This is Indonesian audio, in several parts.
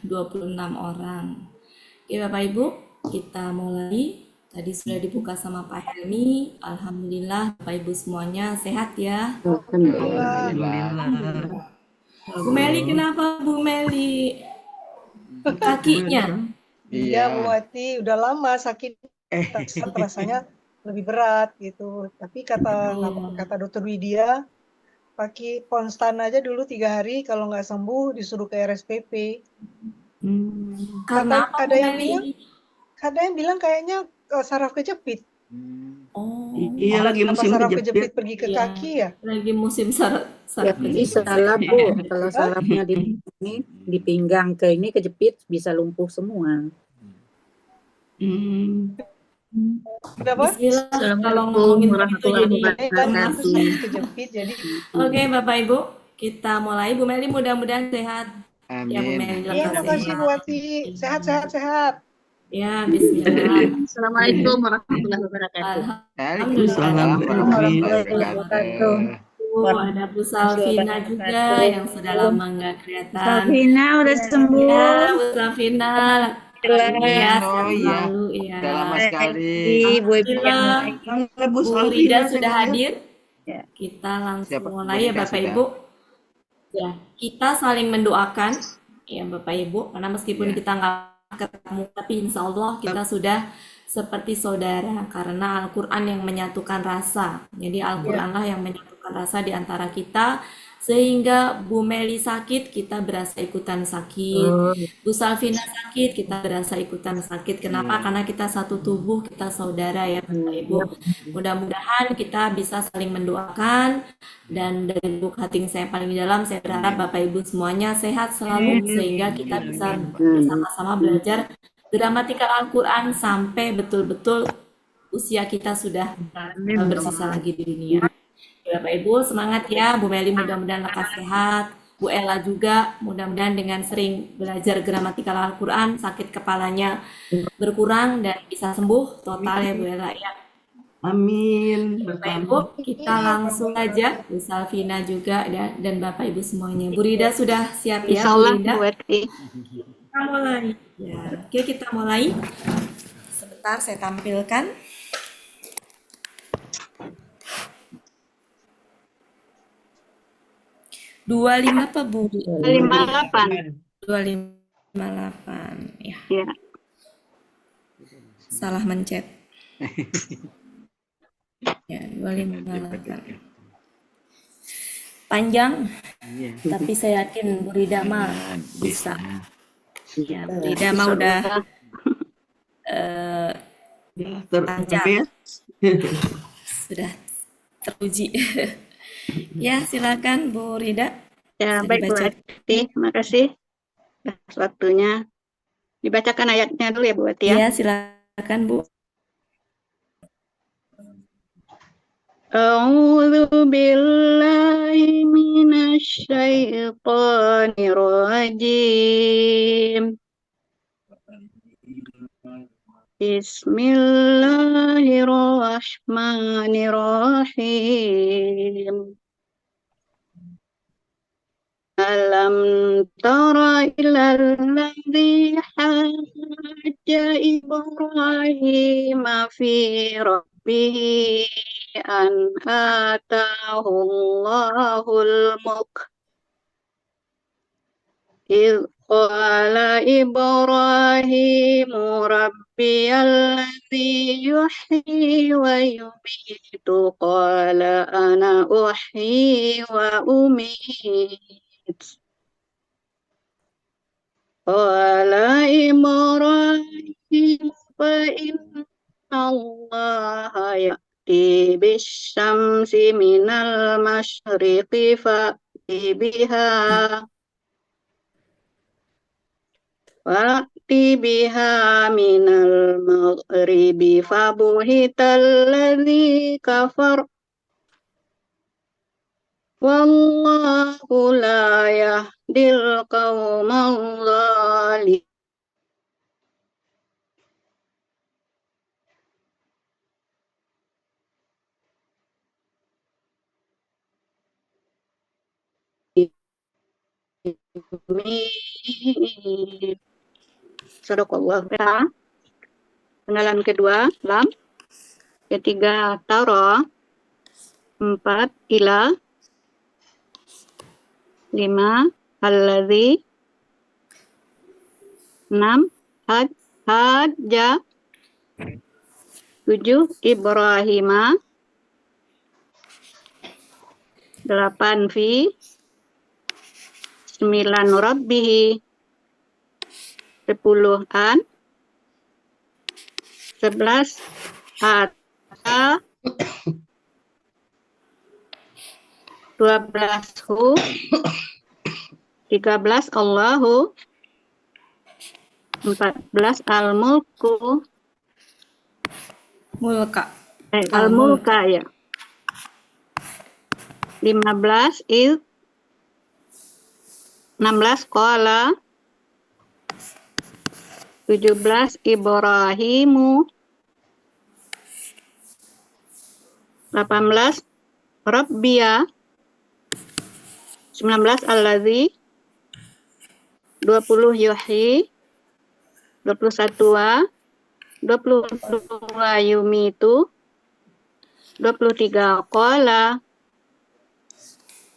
26 orang. Oke Bapak Ibu, kita mulai. Tadi sudah dibuka sama Pak Helmi. Alhamdulillah Bapak Ibu semuanya sehat ya. Alhamdulillah. Bu Meli kenapa Bu Meli? Kakinya? Iya, Bu Wati, udah lama sakit, rasanya lebih berat gitu. Tapi kata Dokter Widya, pakai Ponstan aja dulu 3 hari, kalau nggak sembuh disuruh ke RSPP. Karena apa Ada Bu yang Meli bilang, ini? kayaknya saraf kejepit. Oh, Iya lagi Apa musim saraf kejepit. kejepit pergi ke iya. kaki ya? Lagi musim Ya saraf bisa kejepit. lah Bu, kalau sarafnya di pinggang ke ini kejepit bisa lumpuh semua. Kenapa? Bismillah, kalau Assalamualaikum ngomongin begitu warahmatullahi jadi cemas. wabarakatuh. Itu kejepit, jadi Oke Bapak Ibu, kita mulai. Bu Meli mudah-mudahan sehat. Ya Bu Meli iya, lekas makasih Bu sehat. Wati. Sehat. Ya Bismillah. Assalamualaikum warahmatullahi wabarakatuh. Alhamdulillah. Assalamualaikum warahmatullahi wabarakatuh. Ada Bu Salvina juga yang sudah lama nggak kelihatan. Salvina udah sembuh. Ya Bu Salvina, ya sehat selalu ya. Udah lama sekali. Ibu yang Alhamdulillah, Bu Bu Salvina Rida saya sudah nggak lihat. hadir. Ya. Kita langsung Siapa? mulai Bu ya Rida Bapak sudah. Ibu. Ya, kita saling mendoakan ya Bapak Ibu, karena meskipun Ya. kita nggak ketemu, tapi insya Allah kita sudah seperti saudara, karena Al-Quran yang menyatukan rasa. Jadi Al-Quranlah yang menyatukan rasa di antara kita, sehingga Bu Meli sakit, kita berasa ikutan sakit. Bu Salvina sakit, kita berasa ikutan sakit. Kenapa? Karena kita satu tubuh, kita saudara ya Bapak Ibu. Mudah-mudahan kita bisa saling mendoakan, dan dari lubuk hati saya paling dalam, saya berharap Bapak Ibu semuanya sehat selalu, sehingga kita bisa bersama-sama belajar gramatikal Al-Quran sampai betul-betul usia kita sudah bersisa lagi di dunia. Ya, Bapak Ibu semangat ya, Bu Meli mudah-mudahan lekas sehat, Bu Ella juga mudah-mudahan dengan sering belajar gramatikal Al-Quran sakit kepalanya berkurang dan bisa sembuh total ya Bu Ella ya. Amin. Bapak Ibu kita langsung aja, Bu Salvina juga dan Bapak Ibu semuanya. Bu Rida sudah siap ya Bu Rida? Kita mulai. Ya, oke kita mulai. Sebentar saya tampilkan. 25 apa Bu? 58. 258 ya. Ya. Salah mencet. Ya, 258. Panjang, tapi saya yakin Bu Rida mah bisa. Ya, Bu Rida mah udah lancar. Sudah teruji. Ya, silakan Bu Rida. Ya, Bisa baik Bu dibaca. Wati. Terima kasih atas waktunya. Dibacakan ayatnya dulu ya Bu Wati ya. Ya, silakan Bu. A'udzu billahi minasy syaithanir rajim. Bismillahirrahmanirrahim. Alam tara ilal ladzi hajja Ibrahim fi rabbih an atahu Allahul mulk idh qala Ibrahim rabbiyalladzi yuhyi wa yumiitu qala ana uhyi wa umiit qala Ibrahim fa inna Allaha ya'ti bisyamsi minal masyriqi fa'ti biha minal maghribi fabuhital ladzi kafar wallahu la yahdil qaumal zalimin. Mim. Sadaqallah. Penggalan kedua, lam. Ketiga, Tara. 4, ila. 5, alladzi. 6, hajja. 7, Ibrahima. 8, fi. 9, rabbihi. 10, an. 11, ata. 12, hu. 13, Allahu. 14, al-mulku. Mulka. Al-mulka ya. 15, 16, qala. 17, Ibrahimu. 18, Rabbiya. 19, Alladzi. 20, Yuhyi. 21, wa. 22, Yumitu. 23, qala.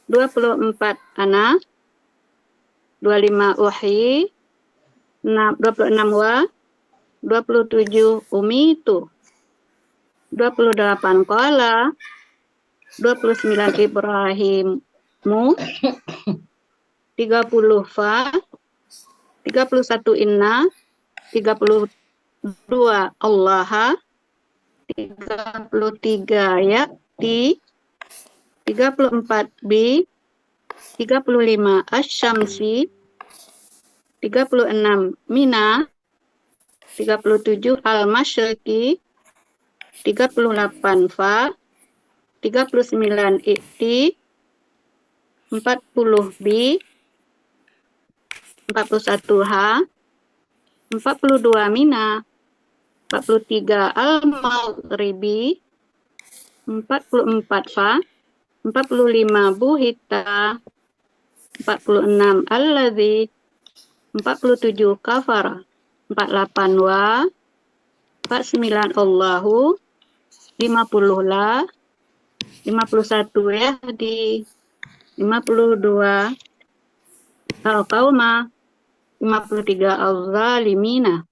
24, ana. 25, uhyi. 26, wa. 27, umitu. 28, qala. 29, Ibrahimu. 30, fa. 31, inna. 32, allaha. 33, ya'ti. 34, bi. 35, asyamsi. 36, mina. 37, al-masyriqi. 38, fa. 39, i'ti. 40, bi. 41, ha. 42, mina. 43, al-maghribi. 44, fa. 45, buhita. 46, alladzi. 47, kafara. 48, wa. 49, Allahu. 50, la. 51, yahdi. 52, al-qauma. 53, al-zalimina.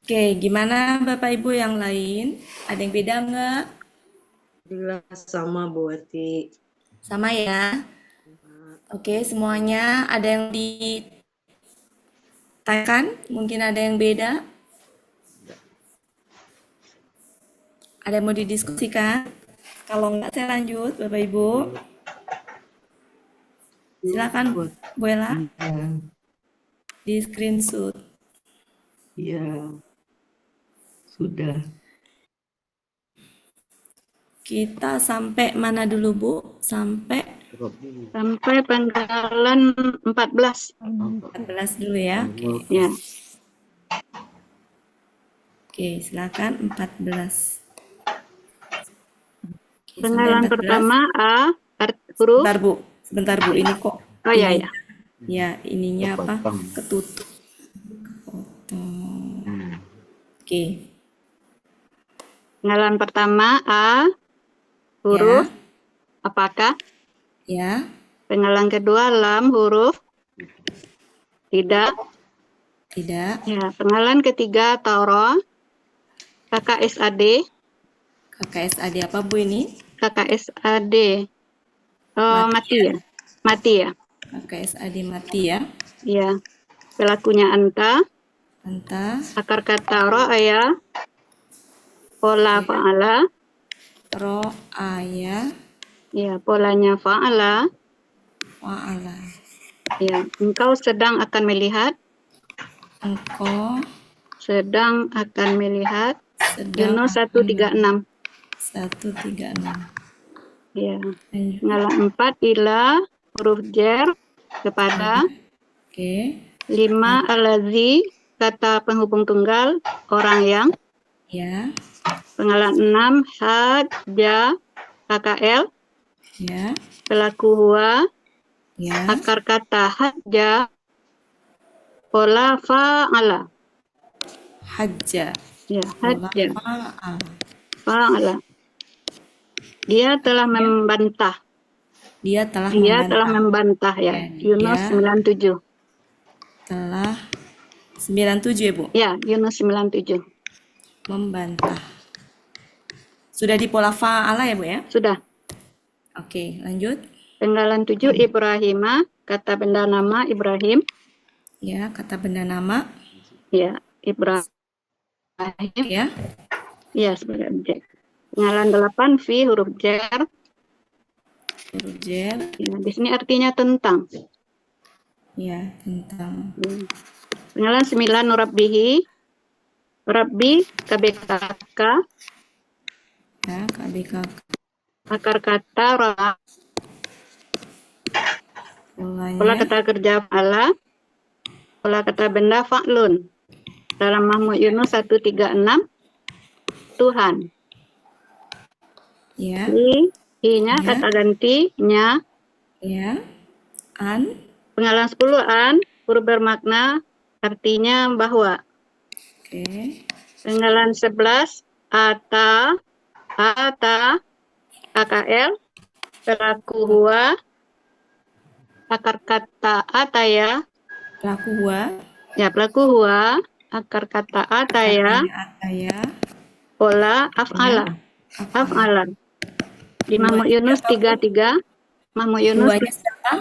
Oke, gimana Bapak Ibu yang lain? Ada yang beda nggak? Alhamdulillah sama Bu Wati. Sama ya? Oke, semuanya ada yang ditanyakan? Mungkin ada yang beda? Ada yang mau didiskusikan? Kalau nggak, saya lanjut, Bapak Ibu. Silakan, Bu Ella, Ya, di screenshot. ya, sudah. Kita sampai mana dulu, Bu? Sampai Sampai penggalan 14. 14 dulu ya. Oke, Ya. Oke, silakan 14. Oke, sampai Penggalan 14. pertama A, huruf. Sebentar Bu, ini kok. Oh ya ini- ya. Ya, ininya apa? Ketutup. Kepotong. Oke, Penggalan pertama A, huruf. Apakah? ya, Penggalan kedua lam, huruf. Tidak. tidak. Ya. Penggalan ketiga Tara. KKSAD. KKSAD apa Bu ini? KKSAD. Oh, mati ya. Mati ya. KKSAD mati ya. Ya. Pelakunya anta. Anta, Akar kata ra'aya. Pola fa'ala. ro, aya, Ya, polanya fa'ala. wa'ala. Ya, engkau sedang akan melihat. Engkau Sedang akan melihat. sedang Yunus 136. 136. Ya. Lanjut. Penggalan 4 ila, huruf jar, kepada. Oke, 5 alazi, kata penghubung tunggal, orang yang. ya, Penggalan 6 had, ja, KKL, ya, pelaku huwa. Ya. Akar kata hajja, pola fa'ala. Hajja. Ya, Pola hajja, fa'al. fa'ala. Dia telah membantah. Dia telah Dia telah membantah. membantah ya. Ya, Yunus dia 97. telah 97 ya, Bu? Ya, Yunus 97. Membantah. Sudah di pola fa'ala ya, Bu ya? Sudah. Oke, lanjut. Penggalan 7 Ibrahima, kata benda nama Ibrahim. Ya, kata benda nama. Ya, Ibrahim. Ya. Ya, sebagai objek. Penggalan 8 fi huruf jar. Huruf jar. Ya, di sini artinya tentang. Ya, tentang. Penggalan 9 Rabbihi. Rabbi KBKK. Ya, KBK. Akar kata ra. Pola Polanya. kata kerja fa'ala. Pola kata benda fa'lun. Dalam Mahmud Yunus 136 Tuhan. Ya. I-nya Ya. kata gantinya. Ya. An. Penggalan 10 an huruf bermakna artinya bahwa. Oke. Penggalan 11 ata AKL pelaku huwa. Akar kata ataya. Pelaku huwa. Ya, pelaku huwa. Akar kata ataya. Katanya ataya. Pola af'ala. Af'ala. Di Mahmud Yunus 33. Mahmud Yunus Huwanya siapa?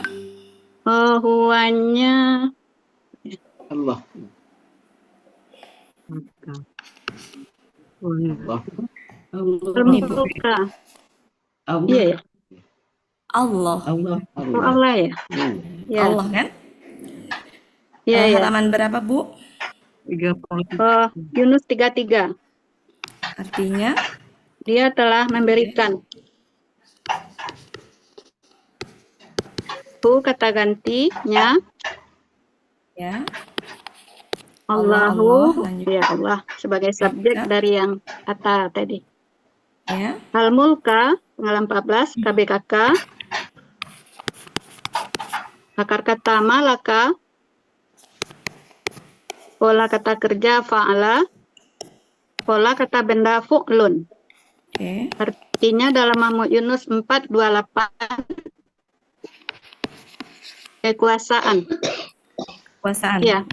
huwanya Allah. Allah. al-muka. Iya ya. Allah. Allah. Oh, Allah ya. Ya. Allah kan? Ya, ya. Halaman berapa, Bu? 33. Yunus 33. Artinya Dia telah memberikan. Kata gantinya ya. Allahu. Allah, lanjut. Ya, Allah sebagai subjek Ya. dari yang kata tadi. Ya. Al-Mulka penggalan 14 KBKK. Akar kata malaka. Pola kata kerja fa'ala. Pola kata benda fu'lun. Oke. Artinya dalam Mahmud Yunus 428 kekuasaan. Kekuasaan. Ya.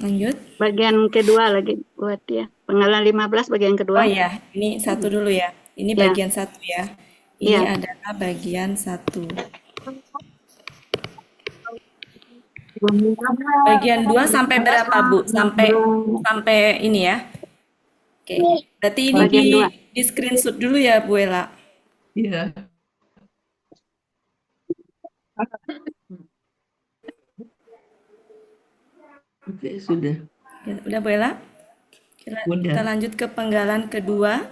Lanjut. Bagian kedua lagi buat ya. Penggalan 15 bagian kedua. Oh ya, ini satu dulu ya. Ini Ya. bagian satu ya. Ini Ya. adalah bagian satu. Bagian 2 sampai berapa, Bu? Sampai ini ya. Oke. Berarti ini Bagian dua. di screenshot dulu ya, Bu Ella. Iya. Oke, sudah. Ya, udah, Bu Ella? Udah. Kita lanjut ke penggalan kedua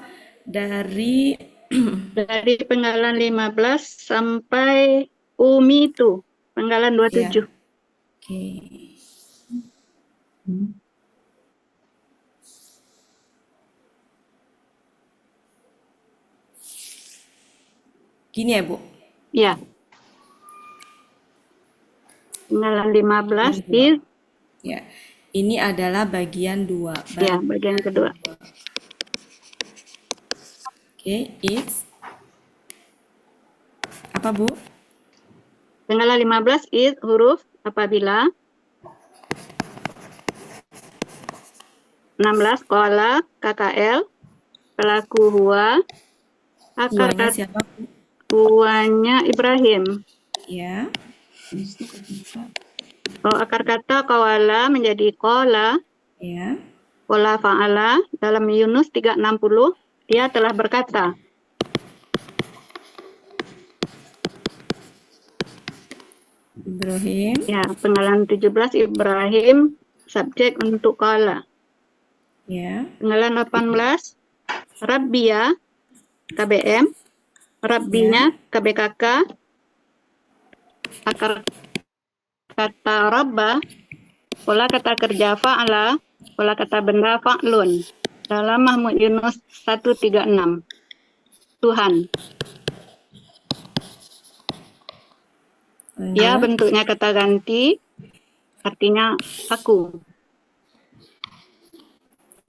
dari Dari penggalan 15 sampai Umi itu. Penggalan 27. Oke. Gini ya, Bu. Ya. Penggalan 15 is Ya. Ini adalah bagian 2. ya bagian kedua. Oke, it's apa, Bu? Penggalan 15 is huruf apabila. 16 kola KKL pelaku huwa. Akar Huwanya kata siapa, Bu? huwanya Ibrahim. Ya. Oh, akar kata kawala menjadi kola. Ya. Kola fa'ala dalam Yunus 360 dia telah berkata. Ibrahim. Ya, penggalan 17 Ibrahim subjek untuk kola. Ya. Penggalan 18 Rabbia KBM. Rabbinya KBKK. Akar kata rabba. Pola kata kerja fa'ala. Pola kata benda fa'lun. Dalam Mahmud Yunus 136. Tuhan. Ya, Lanjut. bentuknya kata ganti, artinya aku.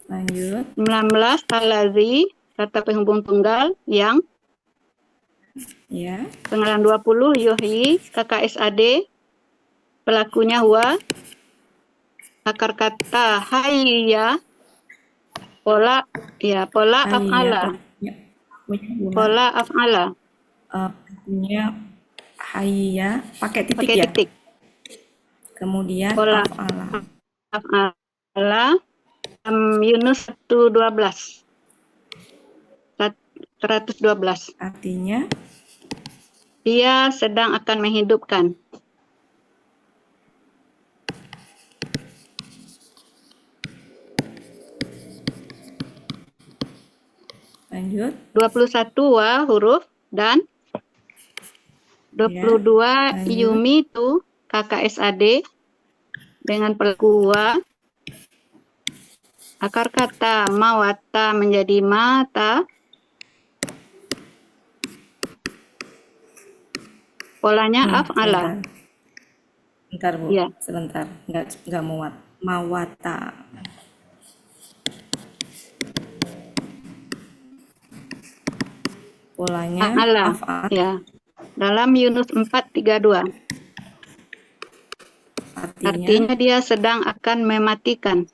Lanjut. 19 allazi, kata penghubung tunggal yang. Ya. Penggalan 20 yuhyi, KKSAD, pelakunya huwa. Akar kata hayya, pola af'ala, Hayya. Punya guna. pola af'ala, Punya hayya pakai titik pakai ya. titik. Kemudian Pola af'ala. af'ala, Yunus 112. 112. Artinya Dia sedang akan menghidupkan. lanjut. 21 wa huruf dan 22 lanjut. Yumi itu KKSAD dengan pelaku wa. Akar kata mawata menjadi mata. Polanya af'ala. Bentar Bu, Ya. sebentar. Nggak muat. Mawata. Polanya Af'ala. af'al. Ya. Dalam Yunus 4:32. Artinya dia sedang akan mematikan.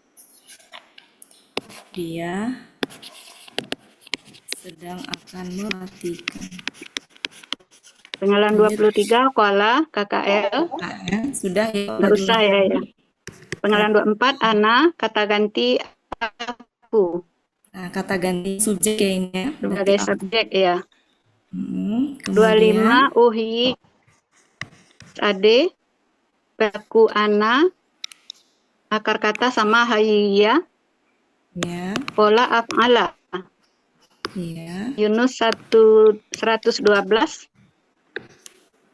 Dia sedang akan mematikan. Penggalan 23 qala KKL. Sudah ya. Nggak usah ya. Penggalan 24 ana kata ganti aku Nah, kata ganti subjek ya ini ya. sebagai Berarti subjek ya. Kemudian 25 uhi ade pelaku ana akar kata sama hayya ya. pola af'ala. Ya. Yunus 112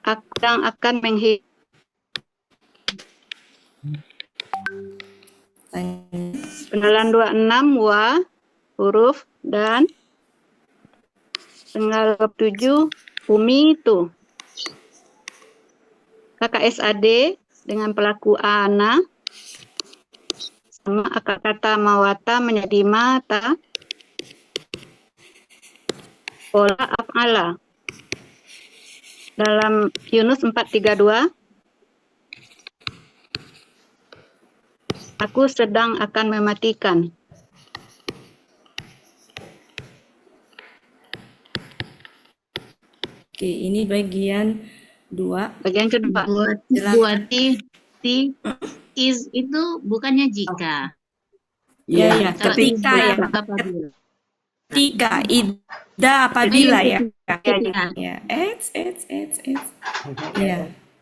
akan menghidup. Penggalan 26 wa huruf dan penggalan 27 umi itu KKSAD dengan pelaku ana sama akar kata mawata menjadi mata. Pola af'ala. Dalam Yunus 4:32 aku sedang akan mematikan. Oke, ini bagian 2. Bagian kedua. Buati is itu bukannya jika. Ya, Kalau ketika is ya. apabila. Ketika, ida apabila ya. Ketika. Ya, ya,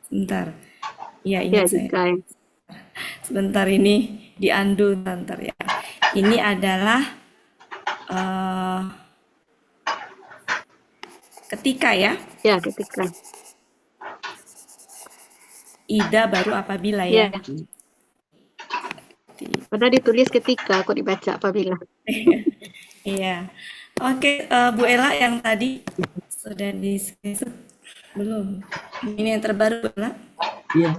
sebentar. Ya, Ya, ingat saya. jika. Sebentar ini diandu sebentar ya. Ini adalah ketika ya. Ya, ketika. Ida baru apabila ya. Ya. Padahal ditulis ketika, kok dibaca apabila. Iya. Oke, Bu Ella yang tadi sudah di screenshot belum? Ini yang terbaru, Bu Ella? Iya.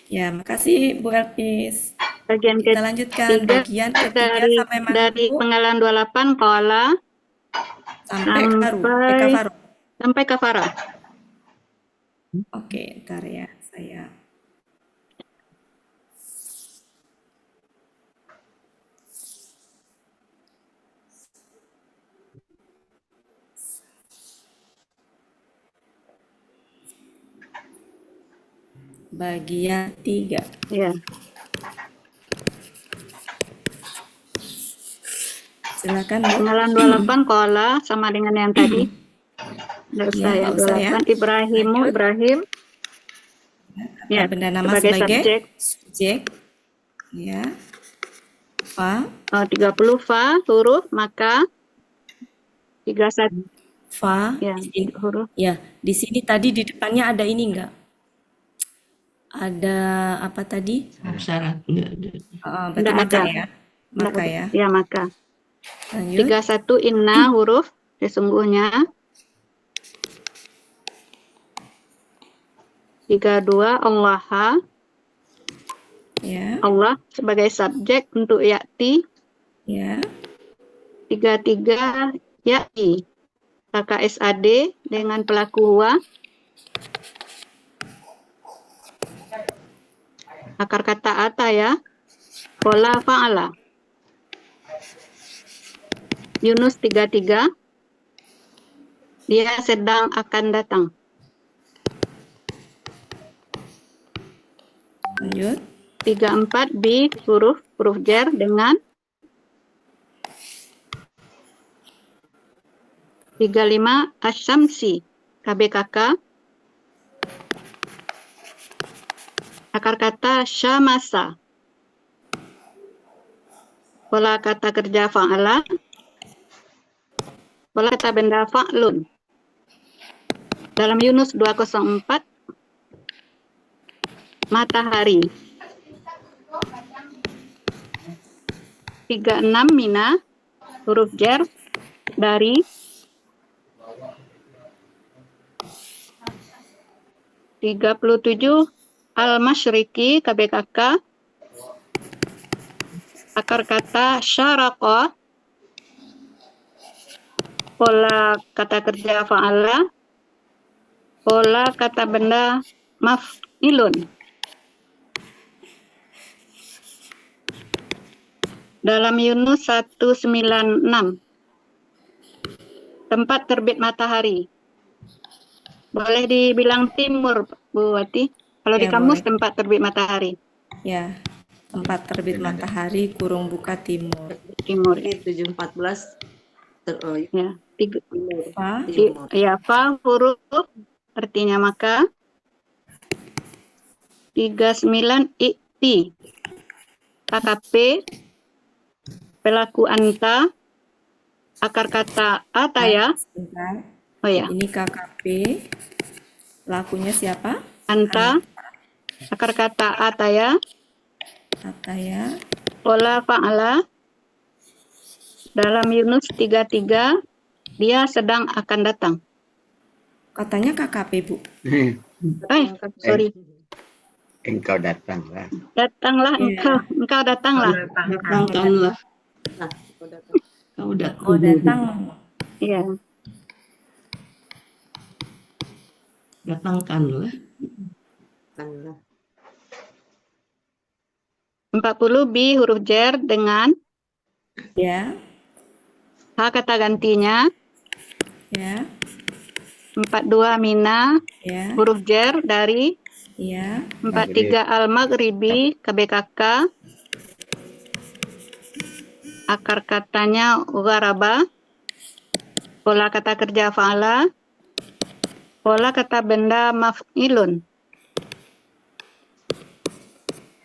Ya, makasih Bu Elpis. Bagian Kita lanjutkan bagian ketiga sampai mana, dari Bu? penggalan 28 qala Sampai kafaro. sampai kafara. Oke, ntar ya saya. Bagian 3. Ya. Silakan Bu. Penggalan 28 qala sama dengan yang tadi. Nggak usah ya, nggak usah ya. 28 Ibrahim. Ya, Benda nama sebagai subjek. Ya. Fa. 30 fa huruf maka 31 Fa. ya huruf. Ya, di sini tadi di depannya ada ini enggak? Ada apa tadi? Syarat enggak ada. Berarti Nggak maka ada. ya. Maka ya. Ya, maka. Lanjut. 31 inna huruf sesungguhnya. 32 Allah, Ya, Allah sebagai subjek untuk ya'ti. ya, 33 ya'i, KKSAD dengan pelaku huwa. Akar kata ata ya. Pola fa'ala. Yunus 33, dia sedang akan datang. lanjut. 34 bi huruf jar dengan 35 asyamsi KBKK. Akar kata syamasa. Pola kata kerja fa'ala. Pola kata benda fa'lun. Dalam Yunus 204, matahari. 36 mina huruf jar dari 37 al-masyriqi KBKK. Akar kata syaraqa. Pola kata kerja fa'ala. Pola kata benda maf'ilun. Dalam Yunus 196, tempat terbit matahari. Boleh dibilang timur, Bu Wati. Kalau di Ya, kamus boleh. tempat terbit matahari. Ya, tempat terbit matahari kurung buka timur. Timur. Ini 714 Ya, timur. Fa, Timur. ya, fa huruf artinya maka. 39 ikti. KKP. Pelaku anta. Akar kata ata ya. sebentar. Oh ya, Ini KKP. Pelakunya siapa? anta. Akar kata ata ya. Ataya. Pola fa'ala. Dalam Yunus 33, dia sedang akan datang. Katanya KKP, Bu. Sorry. Engkau datanglah. Datanglah Iya. engkau datanglah. Datangkanlah. Kau datang. Oh, datang. Iya. Datangkanlah. 40 bi huruf jar dengan Ya, h kata gantinya. ya, 42 mina ya, huruf jar dari ya. 43 al-maghribi KBKK. Akar katanya gharaba. Pola kata kerja fa'ala. Pola kata benda maf'ilun.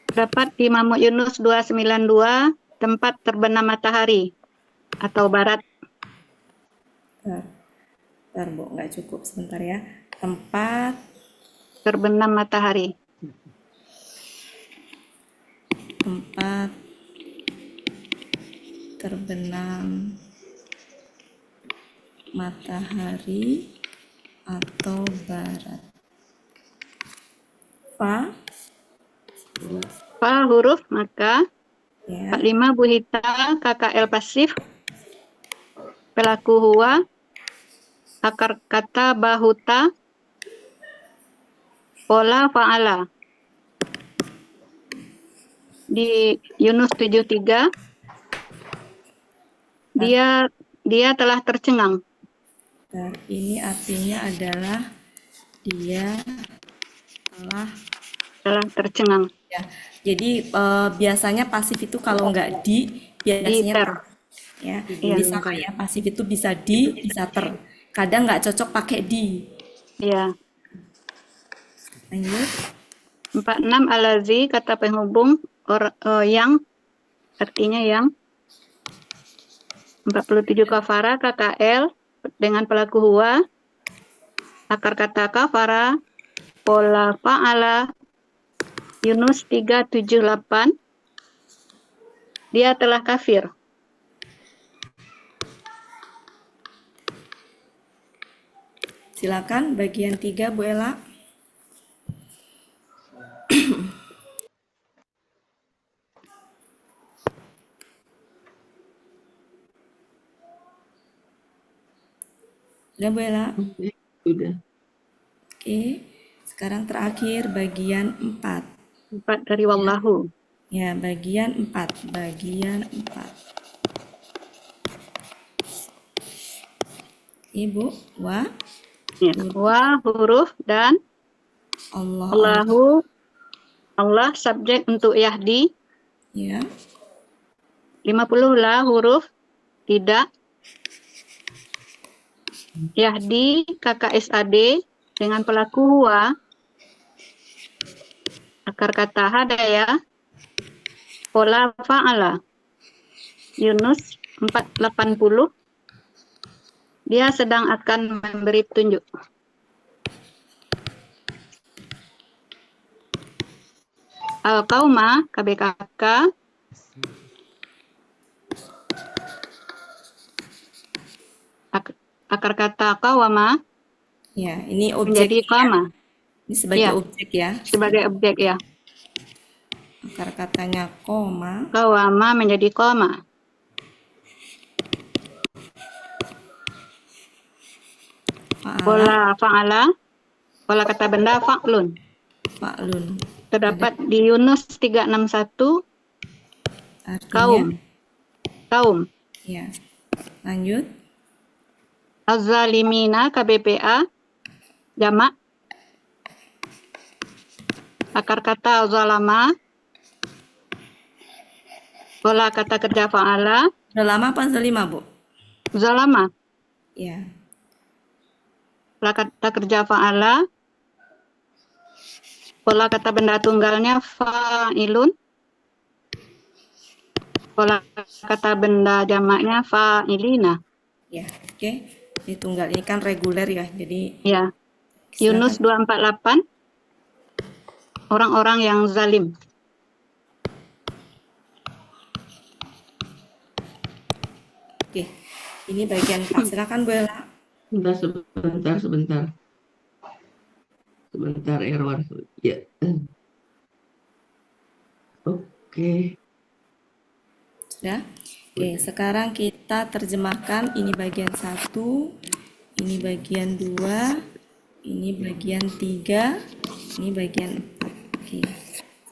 Dapat di Mamuk Yunus 292, tempat terbenam matahari atau barat. Bentar, Bu, nggak cukup. Sebentar ya. Tempat Terbenam matahari. terbenam matahari atau barat. Fa, Fa huruf maka ya, 45 buhita KKL pasif. Pelaku huwa. Akar kata bahuta. Pola fa'ala. Di Yunus 73, dia telah tercengang. bentar. Ini artinya adalah dia telah Tercengang. ya. Jadi biasanya pasif itu kalau nggak biasanya ter. ya. Iya. Jadi sama ya, pasif itu bisa bisa ter. Kadang nggak cocok pakai di. Ya. Lanjut. 46 alazi kata penghubung yang artinya yang. 47 kafara KKL dengan pelaku huwa. Akar kata kafara. Pola fa'ala. Yunus 378. Dia telah kafir. Silakan bagian 3 Bu Ella. Sudah Bu Ella? Oke, sudah. Oke. Sekarang terakhir bagian 4. 4 dari wallahu. Ya, bagian 4. Bagian 4. Ibu, wa Ya. Wa huruf dan Allah. Allahu, Allah subjek untuk Yahdi. Ya. 50 la huruf tidak. Yahdi KKSAD dengan pelaku huwa. Akar kata hadaya. Pola fa'ala. Yunus 480. Dia sedang akan memberi petunjuk. Al-Qauma KBKK. Akar kata qawama Ya, ini menjadi objek. qama Ini sebagai Ya. objek ya. sebagai objek ya. Akar katanya koma. Qawama menjadi qama. Fa'ala. Pola fa'ala. Pola kata benda fa'lun. Fa'lun. Terdapat di Yunus 361 Artinya, kaum. Kaum. ya. Lanjut. Az-zalimina KBPA jamak. Akar kata zalama. Pola kata kerja fa'ala Udah lama apa lima, Bu? zalama. Ya. Pola kata kerja fa'ala. Pola kata benda tunggalnya fa'ilun. Pola kata benda jamaknya fa'ilina. Ya, oke. Ini tunggal. Ini kan reguler ya. Jadi Ya. Yunus 248. Orang-orang yang zalim. oke. Ini bagian 4. Silakan Bu Ella. Sebentar. Sebentar error. Ya. Oke. Sudah? Oke, sekarang kita terjemahkan ini bagian 1, ini bagian 2, ini bagian 3, ini bagian 4. Oke.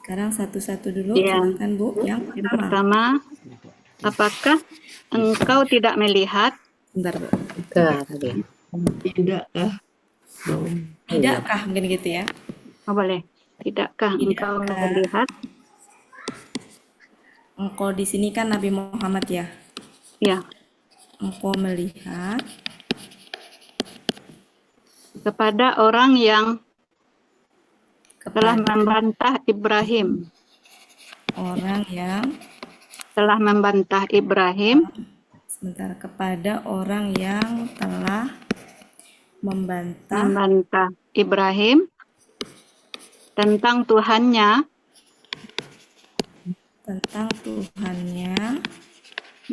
Sekarang satu-satu dulu. Ya. Silakan Bu. Yang Yang pertama. pertama, apakah engkau tidak melihat? Bentar, Bu. Tidakkah? Tidakkah mungkin gitu ya? Oh, boleh. Tidakkah engkau Tidakkah. melihat? Engkau di sini kan Nabi Muhammad ya. Ya. Engkau melihat Kepada orang yang telah kepada membantah Ibrahim. orang yang Telah membantah Ibrahim sebentar, kepada orang yang telah membantah membantah Ibrahim tentang Tuhannya, tentang Tuhannya,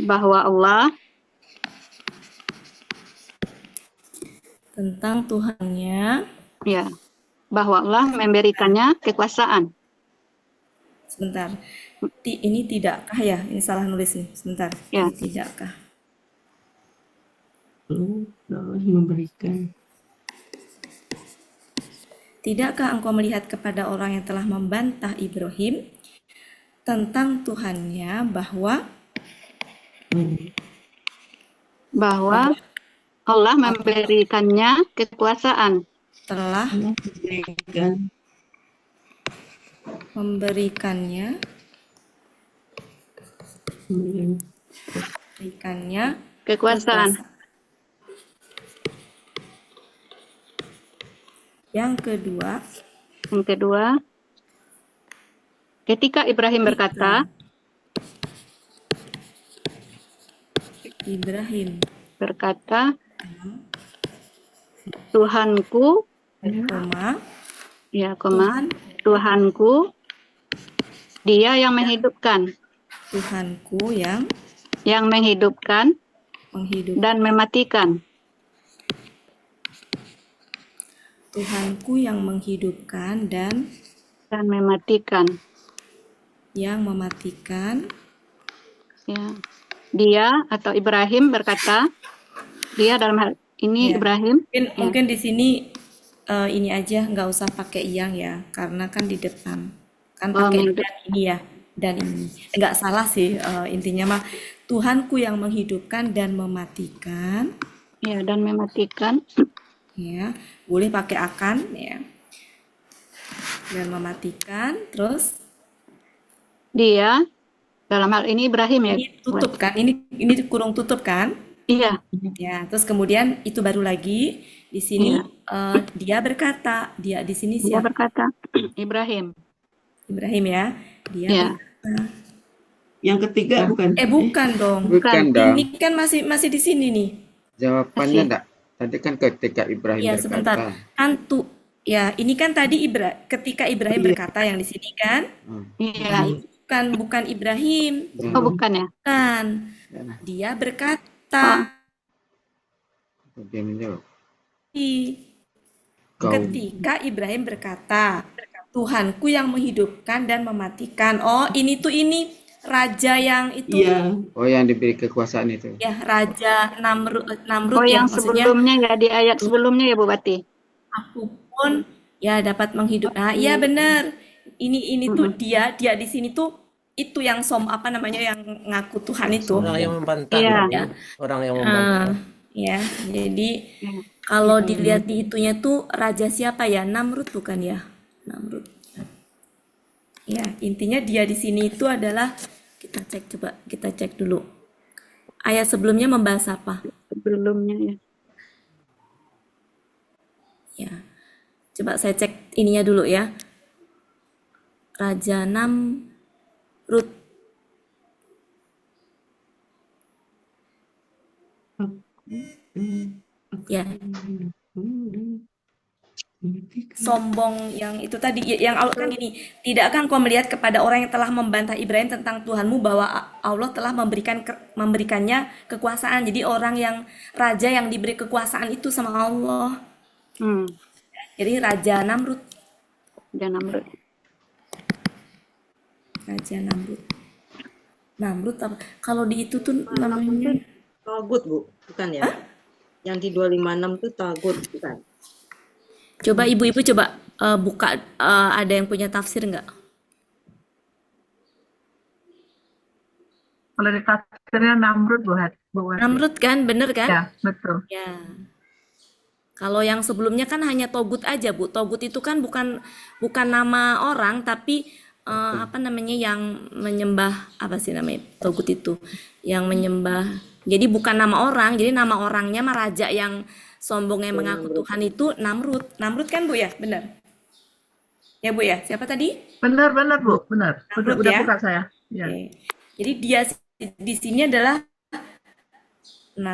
bahwa Allah tentang Tuhannya. ya, bahwa Allah memberikannya kekuasaan. Sebentar. Ini tidakkah ya? Ini salah nulis nih. Sebentar. Ya. Ini tidakkah? Lalu telah memberikan. Tidakkah engkau melihat kepada orang yang telah membantah Ibrahim tentang Tuhannya bahwa Allah memberikannya kekuasaan, telah Memberikan. memberikannya kekuasaan. Yang kedua, Yang kedua, ketika Ibrahim berkata, Tuhanku, koma, Tuhanku, Dia yang menghidupkan, Tuhanku yang menghidupkan menghidupkan dan mematikan. Tuhanku yang menghidupkan dan dan mematikan. yang mematikan. Ya. Dia atau Ibrahim berkata, dia dalam hal ini Ya. Ibrahim. Mungkin di sini ini aja nggak usah pakai yang ya, karena kan di depan kan pakai Menghidup. dan ini ya, dan ini nggak salah sih, intinya mah Tuhanku yang menghidupkan dan mematikan. Ya, dan mematikan. Ya, boleh pakai akan ya, dan mematikan. Terus Dia dalam hal ini Ibrahim ya. ini tutup kan, ini kurung tutup kan. Iya, Ya, terus kemudian itu baru lagi di sini dia berkata, dia di sini dia siapa? berkata Ibrahim. Ibrahim ya. Dia Ya. berkata. Yang ketiga bukan? Bukan dong. Bukan dong. Ini kan masih di sini nih. Jawabannya Masih. enggak. Tadi kan ketika Ibrahim Ya, berkata. sebentar. Ya, ini kan tadi ketika Ibrahim berkata yang di sini kan. Iya. Itu bukan Ibrahim. Oh, bukan ya? Bukan. Dia berkata. Dia menjawab. Ketika Ibrahim berkata, Tuhanku yang menghidupkan dan mematikan. Oh, ini raja yang itu. Iya. Oh, yang diberi kekuasaan itu. Ya, Raja Namrud Oh, yang maksudnya sebelumnya ya, di ayat sebelumnya ya Bu Wati. aku pun ya dapat menghidupkan. Nah, iya benar. Ini tuh dia di sini tuh itu yang apa namanya, yang ngaku Tuhan itu. Orang yang membantah. Iya. Ya. Orang yang membantah. Ya, jadi kalau dilihat di itunya tuh raja siapa ya? Namrud bukan ya? Namrud. Ya, intinya dia di sini itu adalah, kita cek dulu. Ayat sebelumnya membahas apa? Sebelumnya ya. Ya. Coba saya cek ininya dulu ya. Raja Namrud. Ya. Sombong yang itu tadi, yang Allah kan gini, tidak akan kau melihat kepada orang yang telah membantah Ibrahim tentang Tuhanmu bahwa Allah telah memberikannya kekuasaan. Jadi orang yang raja yang diberi kekuasaan itu sama Allah. Jadi Raja Namrud. Raja Namrud. Raja Namrud. Namrud apa? Kalau di itu tuh namanya Tagut, Bu, bukan ya? Yang di 256 itu Tagut, bukan? Coba ibu-ibu coba buka, ada yang punya tafsir nggak? Kalau di tafsirnya Namrud, Bu. Namrud kan, bener kan? Ya, betul. Ya. Kalau yang sebelumnya kan hanya Togut aja, Bu. Togut itu kan bukan nama orang, tapi apa namanya, yang menyembah, apa sih namanya Togut itu? Yang menyembah. Jadi bukan nama orang, jadi nama orangnya mah raja yang sombongnya mengaku Tuhan itu Namrud. Namrud kan, Bu ya? Benar. Ya, Bu ya? Siapa tadi? Benar, Bu. Benar. Namrud Udah ya? buka saya. Ya. Oke. Jadi dia di sini adalah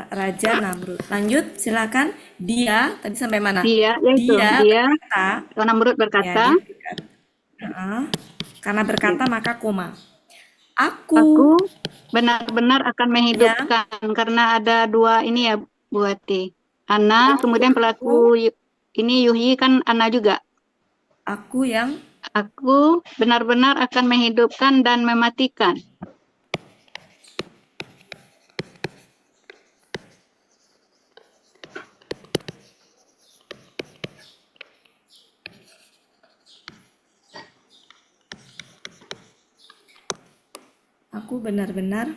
Raja Namrud. Lanjut, silakan. Dia tadi sampai mana? Dia, yaitu dia berkata, Namrud berkata, karena berkata maka koma. Aku benar-benar akan menghidupkan, karena ada dua ini ya Bu Wati. Ana, kemudian pelaku ini Yuhi kan Ana juga. Aku benar-benar akan menghidupkan dan mematikan. Aku benar-benar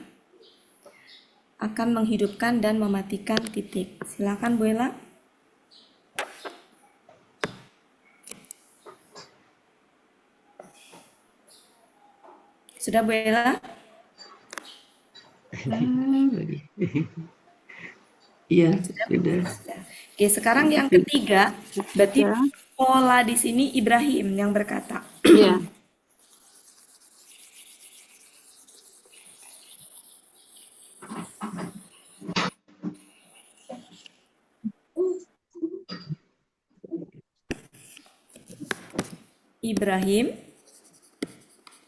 akan menghidupkan dan mematikan titik. Silakan Bu Ella. Sudah Bu Ella? Iya, sudah. Oke, sekarang yang ketiga, berarti pola di sini Ibrahim yang berkata. Iya.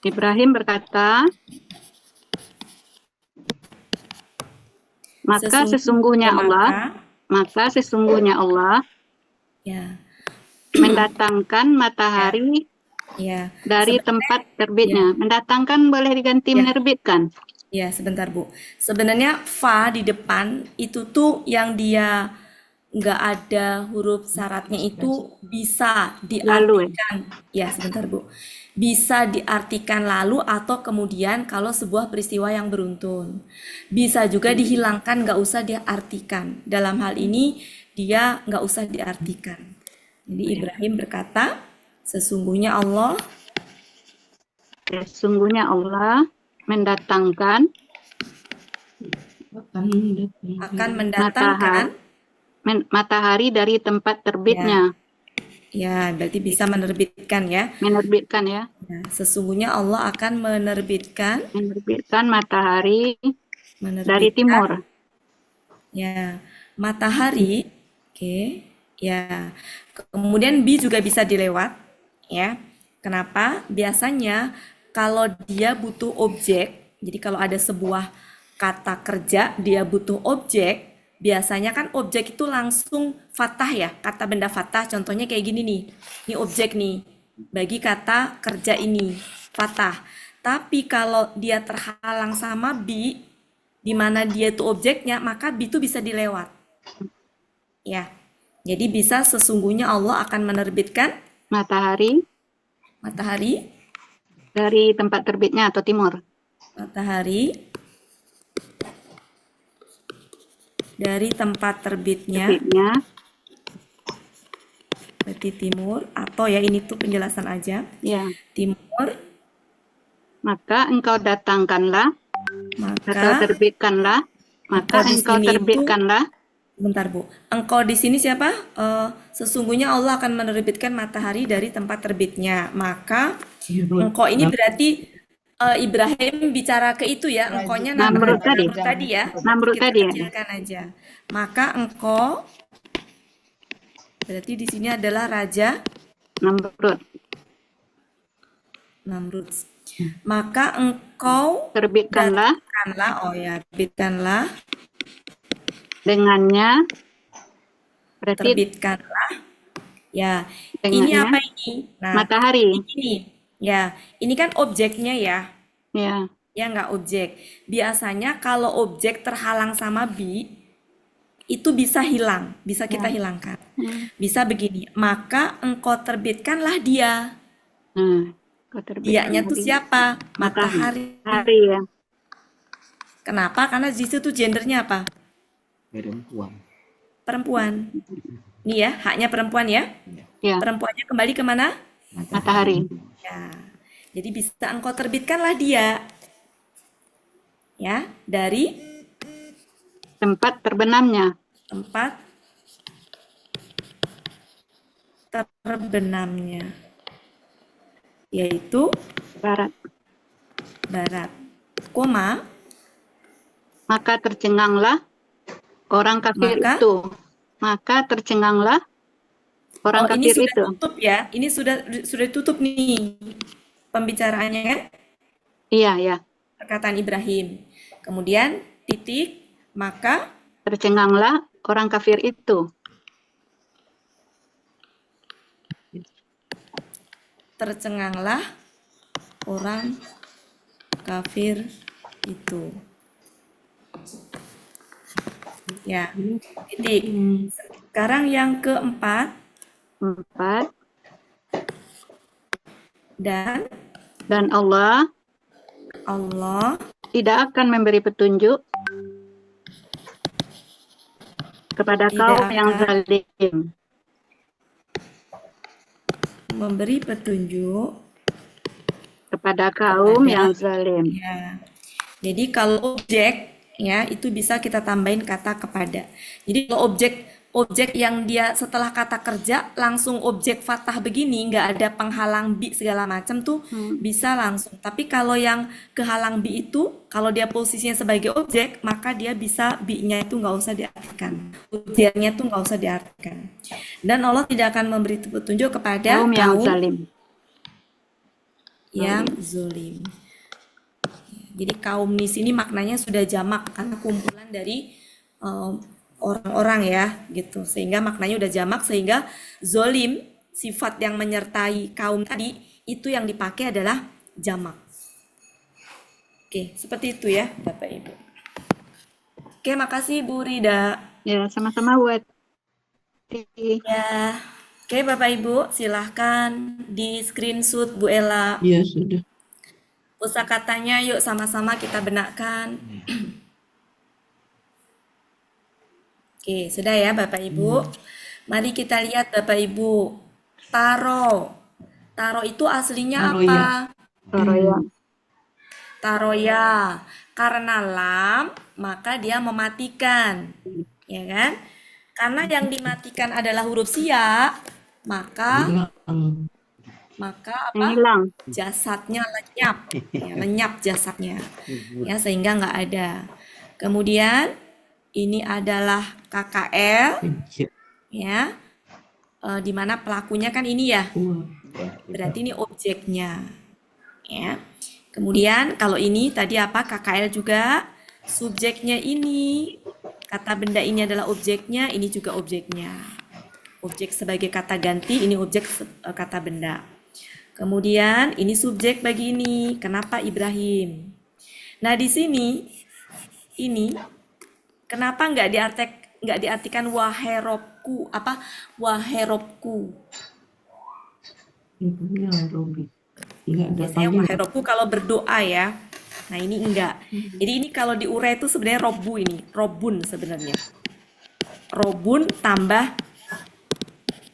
Ibrahim berkata, maka sesungguhnya Allah, Ya. mendatangkan matahari Ya, dari sebenarnya tempat ya, terbitnya. Mendatangkan boleh diganti ya, menerbitkan. ya, sebentar Bu. Sebenarnya fa di depan itu tuh yang dia nggak ada huruf syaratnya itu bisa Lalu diartikan. Ya, sebentar Bu. Bisa diartikan lalu atau kemudian kalau sebuah peristiwa yang beruntun. Bisa juga dihilangkan, nggak usah diartikan. Dalam hal ini dia nggak usah diartikan. Jadi Ibrahim berkata, sesungguhnya Allah sesungguhnya Allah mendatangkan akan mendatangkan matahari dari tempat ya, terbitnya. ya berarti bisa menerbitkan ya. Menerbitkan ya. Ya, sesungguhnya Allah akan menerbitkan Menerbitkan matahari dari menerbitkan timur. ya matahari. Oke, ya. Kemudian bi juga bisa dilewat ya. Kenapa? Biasanya kalau dia butuh objek, jadi kalau ada sebuah kata kerja dia butuh objek, biasanya kan objek itu langsung fathah ya, kata benda fathah. Contohnya kayak gini nih. Ini objek nih. Bagi kata kerja ini fathah. Tapi kalau dia terhalang sama bi, di mana dia itu objeknya, maka bi itu bisa dilewat. Ya. Jadi bisa sesungguhnya Allah akan menerbitkan Matahari matahari dari tempat terbitnya atau timur. matahari dari tempat terbitnya, Terbitnya berarti timur, atau ya ini tuh penjelasan aja. ya. Timur, Maka engkau datangkanlah atau maka terbitkanlah. Maka engkau di engkau sini itu, terbitkanlah. bentar Bu, engkau di sini siapa? Sesungguhnya Allah akan menerbitkan matahari dari tempat terbitnya. Maka engkau ini berarti Ibrahim bicara ke itu ya, engkaunya Namrud tadi. Namrud tadi ya. Namrud Kita tadi ya. kecilkan aja. Maka engkau berarti di sini adalah Raja Namrud. Namrud. Maka engkau Terbitkanlah terbitkanlah, oh ya, terbitkanlah, dengannya. Berarti terbitkanlah. Ya, ini dengannya apa ini? Nah, matahari. ini ya, ini kan objeknya ya. Ya. Ya nggak objek. Biasanya kalau objek terhalang sama bi, itu bisa hilang, bisa kita hilangkan. Bisa begini, maka engkau terbitkanlah dia. Nah, kau terbitkan Dianya tuh hari. siapa? Matahari. Matahari ya. Kenapa? Karena di situ gendernya apa? Perempuan. Perempuan. Nih ya, haknya perempuan ya. Ya. Perempuannya kembali kemana? Matahari. Ya. Jadi bisa engkau terbitkanlah dia. Ya, dari Tempat terbenamnya. tempat terbenamnya, yaitu Barat. barat. Koma, Maka tercenganglah orang kafir Maka? itu. Maka tercenganglah orang oh ini kafir sudah itu. tutup ya. Ini sudah tutup nih pembicaraannya kan? Iya, ya. Perkataan Ibrahim. Kemudian titik, maka Tercenganglah orang kafir itu. tercenganglah orang kafir itu. Ya, titik. Sekarang yang keempat, 4. dan Dan Allah Allah tidak akan memberi petunjuk kepada Tidak kaum yang akan. zalim. memberi petunjuk Kepada kaum Kepada- yang zalim. ya. Jadi kalau objek ya itu bisa kita tambahin kata kepada. Jadi kalau objek yang dia setelah kata kerja langsung objek fathah begini, nggak ada penghalang bi segala macam tuh bisa langsung. Tapi kalau yang kehalang bi itu, kalau dia posisinya sebagai objek, maka dia bisa bi-nya itu nggak usah diartikan. Ujiannya tuh nggak usah diartikan. Dan Allah tidak akan memberi petunjuk kepada Kaum yang kaum zalim. yang zolim. Jadi kaum di sini maknanya sudah jamak karena kumpulan dari orang-orang ya gitu. Sehingga maknanya udah jamak sehingga zolim sifat yang menyertai kaum tadi, itu yang dipakai adalah jamak. Oke, seperti itu ya Bapak Ibu. Oke, makasih Bu Rida. Ya, sama-sama buat Ya. Oke, Bapak Ibu, silahkan di screenshot Bu Ella. Iya, sudah. Kosakatanya yuk sama-sama kita benakkan. Oke, sudah ya Bapak Ibu. Mari kita lihat Bapak Ibu. Taro. Taro itu aslinya Taro apa? ya. Toroya. Taroya. Karena lam, maka dia mematikan. Ya kan? Karena yang dimatikan adalah huruf siya, maka Hilang. apa? Hilang. Jasadnya lenyap, ya, lenyap jasadnya, ya sehingga nggak ada. Kemudian ini adalah KKL, ya, di mana pelakunya kan ini ya, berarti ini objeknya, ya. Kemudian kalau ini tadi apa? KKL juga, subjeknya ini, kata benda ini adalah objeknya, ini juga objeknya. Objek sebagai kata ganti, ini objek kata benda. Kemudian ini subjek bagi ini. Kenapa Ibrahim? Nah di sini ini kenapa nggak diartikan waherobku? Apa waherobku? Ibunya Robi. Enggak ada Biasanya panggilan. waherobku kalau berdoa ya. Nah ini enggak. Jadi ini kalau diurai itu sebenarnya robu ini, robun sebenarnya. Robun tambah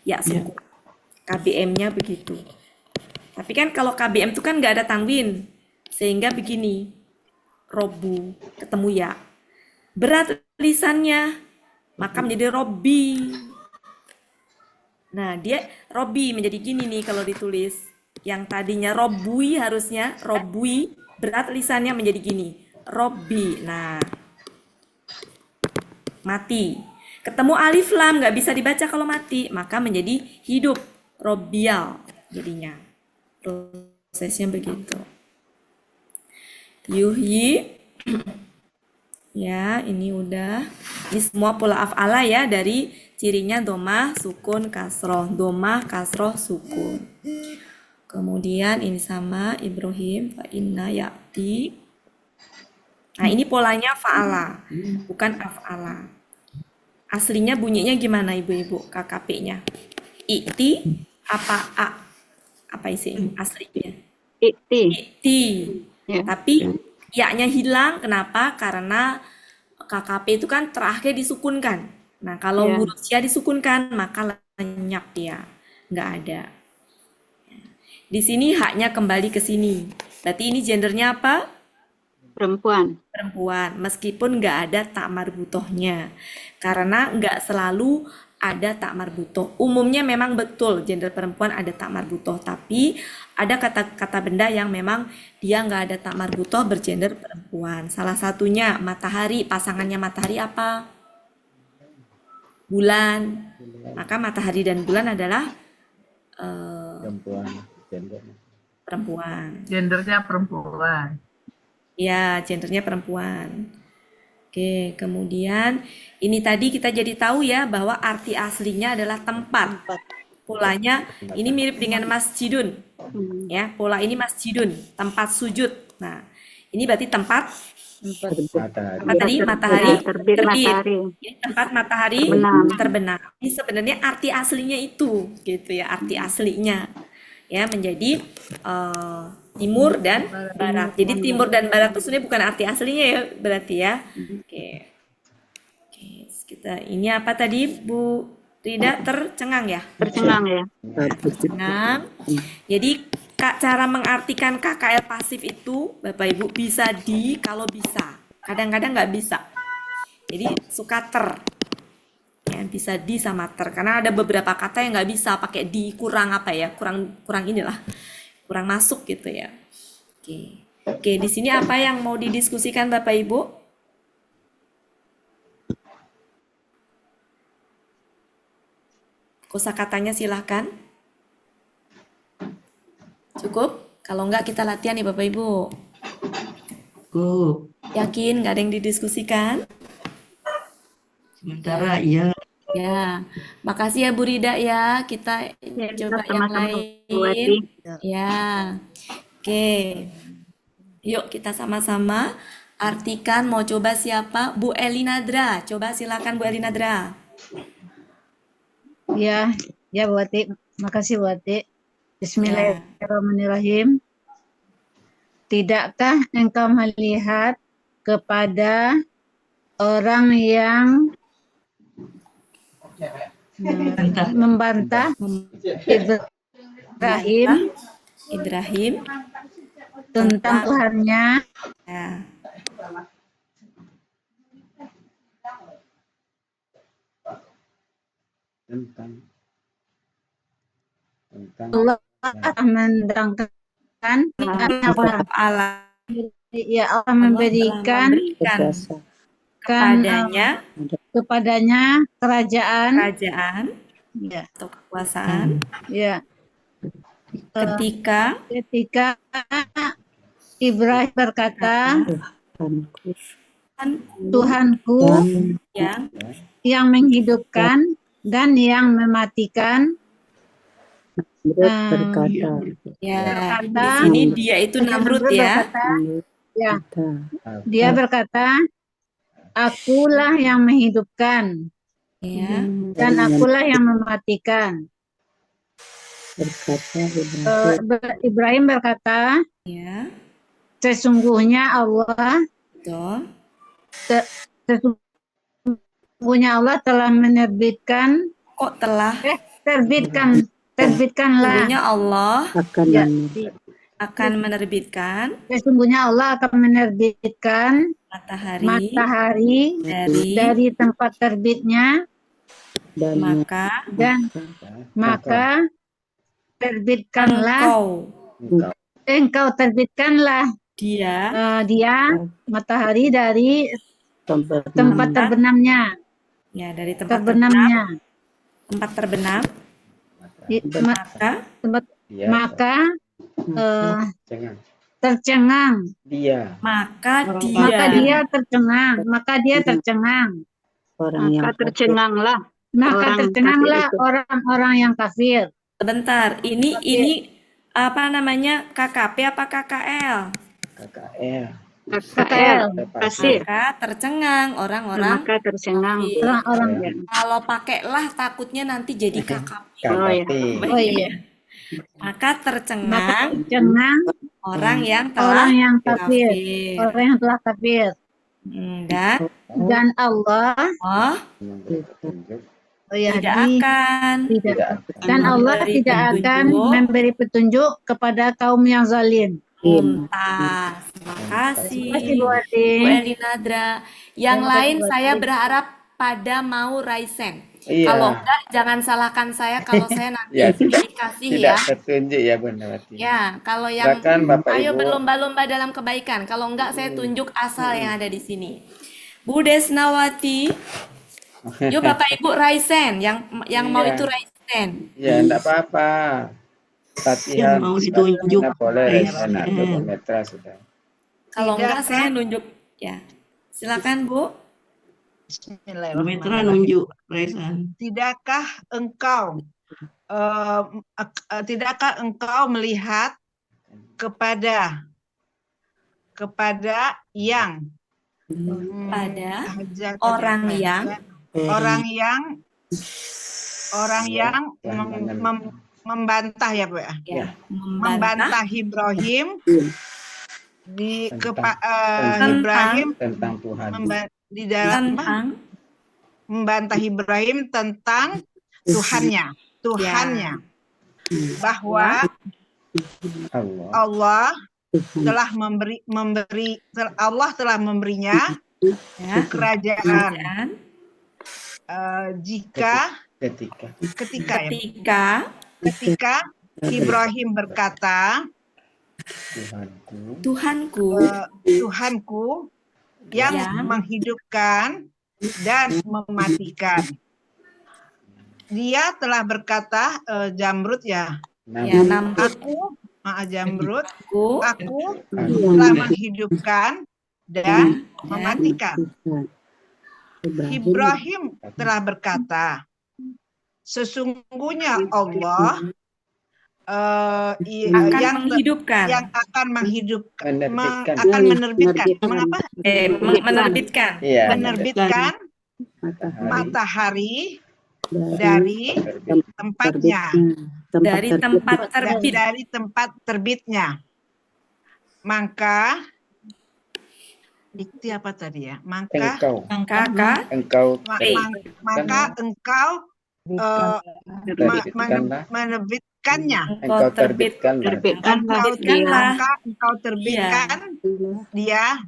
ya suku. KBM-nya begitu. Tapi kan kalau KBM itu kan nggak ada tanwin, sehingga begini, robu, ketemu ya. Berat lisannya, maka menjadi robi. Nah, dia robi menjadi gini nih kalau ditulis. Yang tadinya robui harusnya, robui, berat lisannya menjadi gini, robi. Nah, mati. Ketemu alif lam, nggak bisa dibaca kalau mati, maka menjadi hidup, robial jadinya. Prosesnya begitu. Yuhyi. Ya, ini udah. Ini semua pola af'ala ya, dari cirinya domah, sukun, kasroh. Domah, kasroh, sukun. Kemudian ini sama Ibrahim, fa inna ya'ti. Nah, ini polanya fa'ala, bukan af'ala. Aslinya bunyinya gimana Ibu-ibu KKP-nya? I'ti apa a? Apa isi aslinya? I'ti. Ya. Tapi ya-nya hilang, kenapa? Karena KKP itu kan terakhir disukunkan. Nah, kalau Ya. huruf sia disukunkan, maka lenyap dia. Nggak ada. Di sini haknya kembali ke sini. Berarti ini gendernya apa? Perempuan. Perempuan. Meskipun nggak ada tak marbutohnya. Karena nggak selalu ada tak marbutoh. Umumnya memang betul gender perempuan ada tak marbutoh, tapi ada kata-kata benda yang memang dia nggak ada tak marbutoh bergender perempuan. Salah satunya matahari, pasangannya matahari apa? Bulan. Maka matahari dan bulan adalah perempuan. Gendernya perempuan. Ya, gendernya perempuan. Oke, kemudian ini tadi kita jadi tahu ya bahwa arti aslinya adalah tempat. Polanya ini mirip dengan masjidun. Ya, pola ini masjidun, tempat sujud. Nah, ini berarti tempat matahari Terbit matahari. Ini tempat matahari terbenam. Ini sebenarnya arti aslinya itu, gitu ya, arti aslinya. Ya, menjadi timur dan barat. Jadi timur dan barat itu sebenarnya bukan arti aslinya ya, berarti ya. Oke. Oke, kita ini apa tadi Bu Rida, tercengang ya? Tercengang ya. Tercengang. Jadi cara mengartikan KKL pasif itu Bapak Ibu bisa kalau bisa. Kadang-kadang nggak bisa. Jadi suka ya, bisa di sama karena ada beberapa kata yang nggak bisa pakai di, kurang apa ya, kurang inilah, kurang masuk gitu ya. Oke, di sini apa yang mau didiskusikan Bapak Ibu? Kosakatanya silahkan. Cukup? Kalau enggak kita latihan nih Bapak Ibu. Go. Yakin nggak ada yang didiskusikan? Sementara iya. Ya, makasih ya Bu Rida ya. Kita Ya, coba yang sama-sama Bu Wati. lain. Ya, oke. Yuk kita sama-sama artikan mau coba siapa? Bu Elinadra. Coba silakan Bu Elinadra. Ya, ya Bu Wati. Makasih Bu Wati. Ya. Bismillahirrahmanirrahim. Tidakkah engkau melihat kepada orang yang membantah Ibrahim Ibrahim tentang Tuhannya ya. Tentang Allah menerangkan Allah ya Allah telah memberikan memberikan kepadanya kerajaan ya, atau kekuasaan ya ketika ketika Ibrahim berkata, Tuhanku yang menghidupkan dan yang mematikan. Ya, di sini dia itu Namrud ya. Dia berkata, akulah yang menghidupkan Ya. dan akulah yang mematikan. Ibrahim berkata, Ya. Sesungguhnya Allah Betul. Sesungguhnya Allah telah menerbitkan Kok telah? Terbitkanlah. Sesungguhnya Allah akan menerbitkan Sesungguhnya Allah akan menerbitkan matahari dari tempat terbitnya, maka terbitkanlah engkau terbitkanlah dia matahari dari tempat terbenamnya. Ya, dari tempat terbenam. Tempat terbenam. Maka tercengang. Maka dia tercengang. Maka tercenganglah orang-orang yang kafir. Sebentar, ini apa namanya? KKP apa KKL? KKL. Maka tercengang orang-orang. Maka tercengang orang-orang. Kalau pakailah takutnya nanti jadi KKP. Oh iya. Maka tercengang orang yang kafir. Orang yang telah kafir. Dan Allah dan Allah tidak akan memberi petunjuk kepada kaum yang zalim. Tuntas. Makasih Bu Elinadra. Yang lain saya berharap pada mau Raisen. Kalau enggak jangan salahkan saya kalau saya nanti dikasih ya. Tidak petunjuk ya Bunda Wati. Ya, kalau yang ayo Ibu. berlomba-lomba dalam kebaikan. Kalau enggak saya tunjuk asal yang ada di sini. Bu Desnawati. Yuk Bapak Ibu Raisen yang mau itu Raisen. Ya, enggak apa-apa. Latihan mau ditunjuk boleh atau metra sudah. Kalau enggak saya nunjuk ya. Silakan Bu. Mitra nunjuk Raisan. Tidakkah engkau melihat kepada yang orang yang membantah ya Bu ya. Membantah Ibrahim Ibrahim tentang Tuhan. Di dalam membantah Ibrahim tentang Tuhannya, bahwa Allah telah memberinya kerajaan ketika Ibrahim berkata, Tuhanku yang menghidupkan dan mematikan. Dia telah berkata, Jamrud ya, Jamrud, aku telah menghidupkan dan mematikan. Ibrahim telah berkata, sesungguhnya Allah akan menghidupkan. yang akan menghidupkan, Menerbitkan. akan menerbitkan, mengapa? Menerbitkan. Iya. Menerbitkan matahari dari tempatnya, Dari tempat terbit. dari tempat terbitnya. Maka itu apa tadi ya? Maka Engkau menerbitkannya. Engkau terbitkanlah. Maka engkau terbitkan dia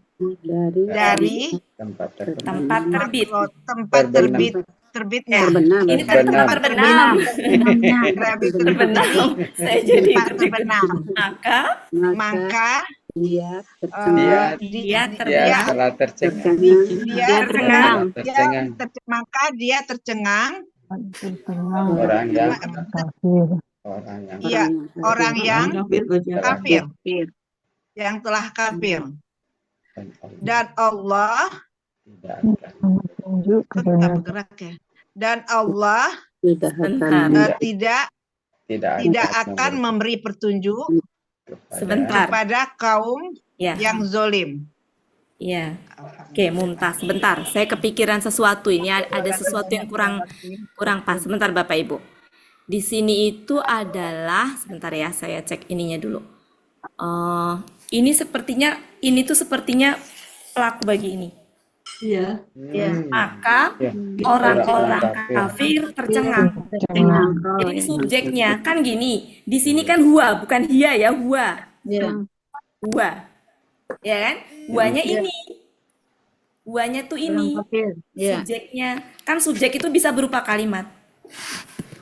dari tempat terbit. tempat terbitnya. Ini tempat terbenam. Terbenam. Saya jadi terbenam. Maka dia telah tercengang. Maka dia tercengang. Orang yang kafir, yang telah kafir. Dan Allah bergerak ya. Dan Allah tidak akan memberi petunjuk kepada kaum yang zolim. Ya, oke, Mumtaz. Sebentar, saya kepikiran sesuatu. Ini ada sesuatu yang kurang pas. Sebentar, Bapak Ibu. Di sini itu adalah, sebentar ya, saya cek ininya dulu. Ini tuh sepertinya pelaku bagi ini. Iya. Maka orang-orang kafir tercengang. Jadi subjeknya kan gini. Di sini kan huwa, bukan hiya ya, huwa. Huwa. Ya kan? Huwanya ini. Huwanya tuh ini. Subjeknya. Kan subjek itu bisa berupa kalimat.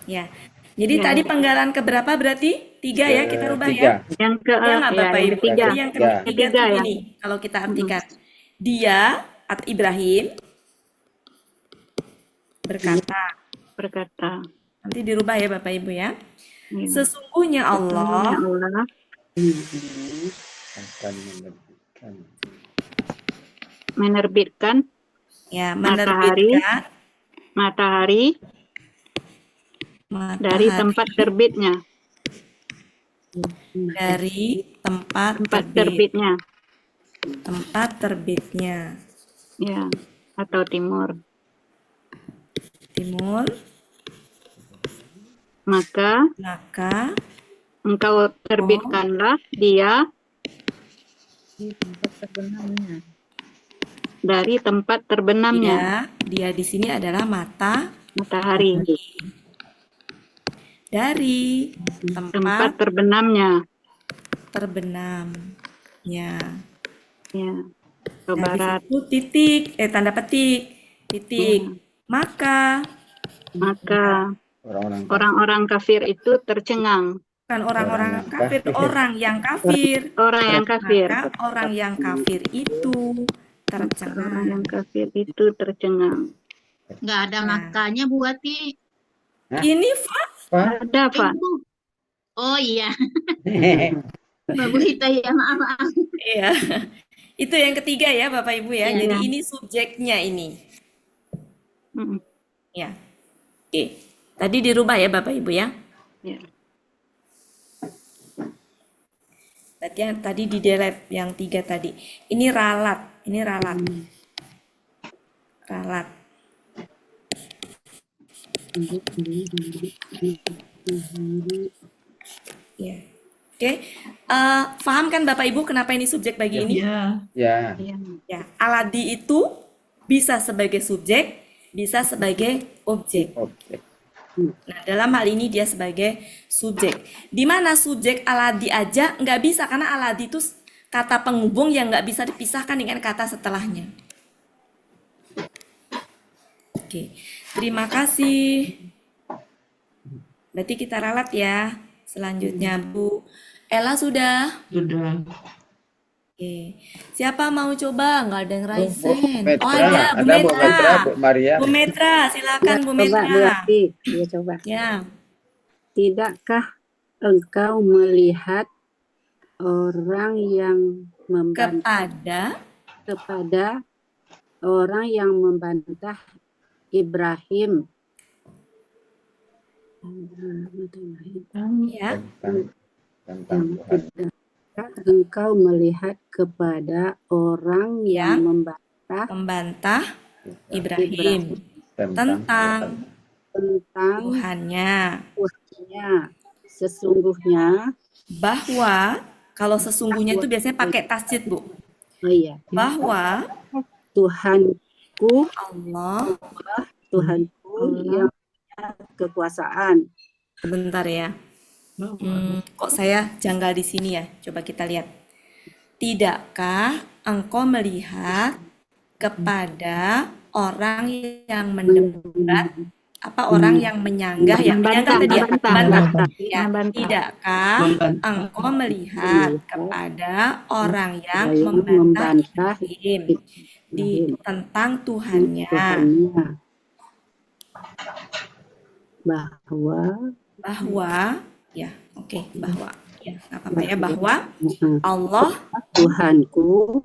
Ya. Jadi tadi penggalan keberapa berarti? 3 ya, kita rubah ya. Yang ke Bapak Ibu. ketiga. Jadi yang ketiga tuh ya. ini. Kalau kita artikan. Dia atau Ibrahim berkata. Nanti dirubah ya Bapak Ibu ya. Sesungguhnya Allah menerbitkan matahari dari tempat terbitnya. Dari tempat terbitnya. Tempat terbitnya. Ya, atau timur. Maka engkau terbitkanlah dia dari tempat terbenamnya. Dia di sini adalah matahari. Dari tempat terbenamnya. Ya. Ke barat. Itu titik, tanda petik, Maka orang-orang kafir itu tercengang. Bukan orang-orang kafir, orang yang kafir. Maka orang yang kafir itu tercengang. Orang yang kafir itu tercengang. Nggak ada makanya Bu Wati. Ini ada Pak. Oh iya. Mbak Bu Hita ya, maaf. Iya. Itu yang ketiga ya Bapak Ibu ya. Jadi ini subjeknya ini. Ya. Oke. Tadi dirubah ya Bapak Ibu ya. Tadi di delete yang 3 tadi. Ini ralat. Ya. Oke. Paham kan Bapak Ibu kenapa ini subjek bagi ini? Ya. Aladi itu bisa sebagai subjek, bisa sebagai objek. Nah, dalam hal ini dia sebagai subjek. Di mana subjek aladi aja nggak bisa, karena aladi itu kata penghubung yang nggak bisa dipisahkan dengan kata setelahnya. Oke, terima kasih. Berarti kita ralat ya. Selanjutnya Bu Ella sudah? Sudah. Oke. Siapa mau coba? Nggak ada yang raisen. Metra. Oh ada, Bu Ada Bu Metra. Metra, Bu Maria. Bu Metra, silakan Bu Metra. Coba. Ya. Tidakkah engkau melihat orang yang membantu kepada orang yang membantah Ibrahim Ya. Tentang Tuhan. engkau melihat kepada orang yang membantah Ibrahim tentang Tuhannya. Sesungguhnya bahwa kalau sesungguhnya itu biasanya pakai tasdid, Bu. Oh iya. Bahwa Tuhanku Allah Tuhanku yang punya kekuasaan. Sebentar ya. Kok saya janggal di sini ya? Coba kita lihat. Tidakkah engkau melihat kepada orang yang mendebat orang yang menyanggah ya? Menyanggah tadi ya? Membantah. Ya. Tidakkah engkau melihat kepada orang yang membantah Ibrahim tentang Tuhannya? Bahwa ya, oke, bahwa ya, nggak apa-apa ya, bahwa Allah Tuhanku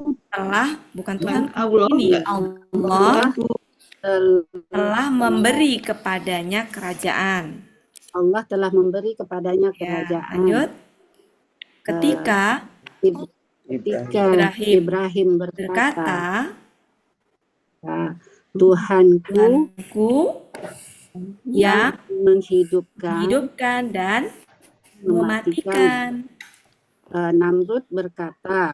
bukan Tuhan ini Allah telah memberi kepadanya kerajaan. Allah telah memberi kepadanya kerajaan. Lanjut. Ketika Ibrahim berkata, Tuhanku yang menghidupkan dan mematikan. Namrud berkata,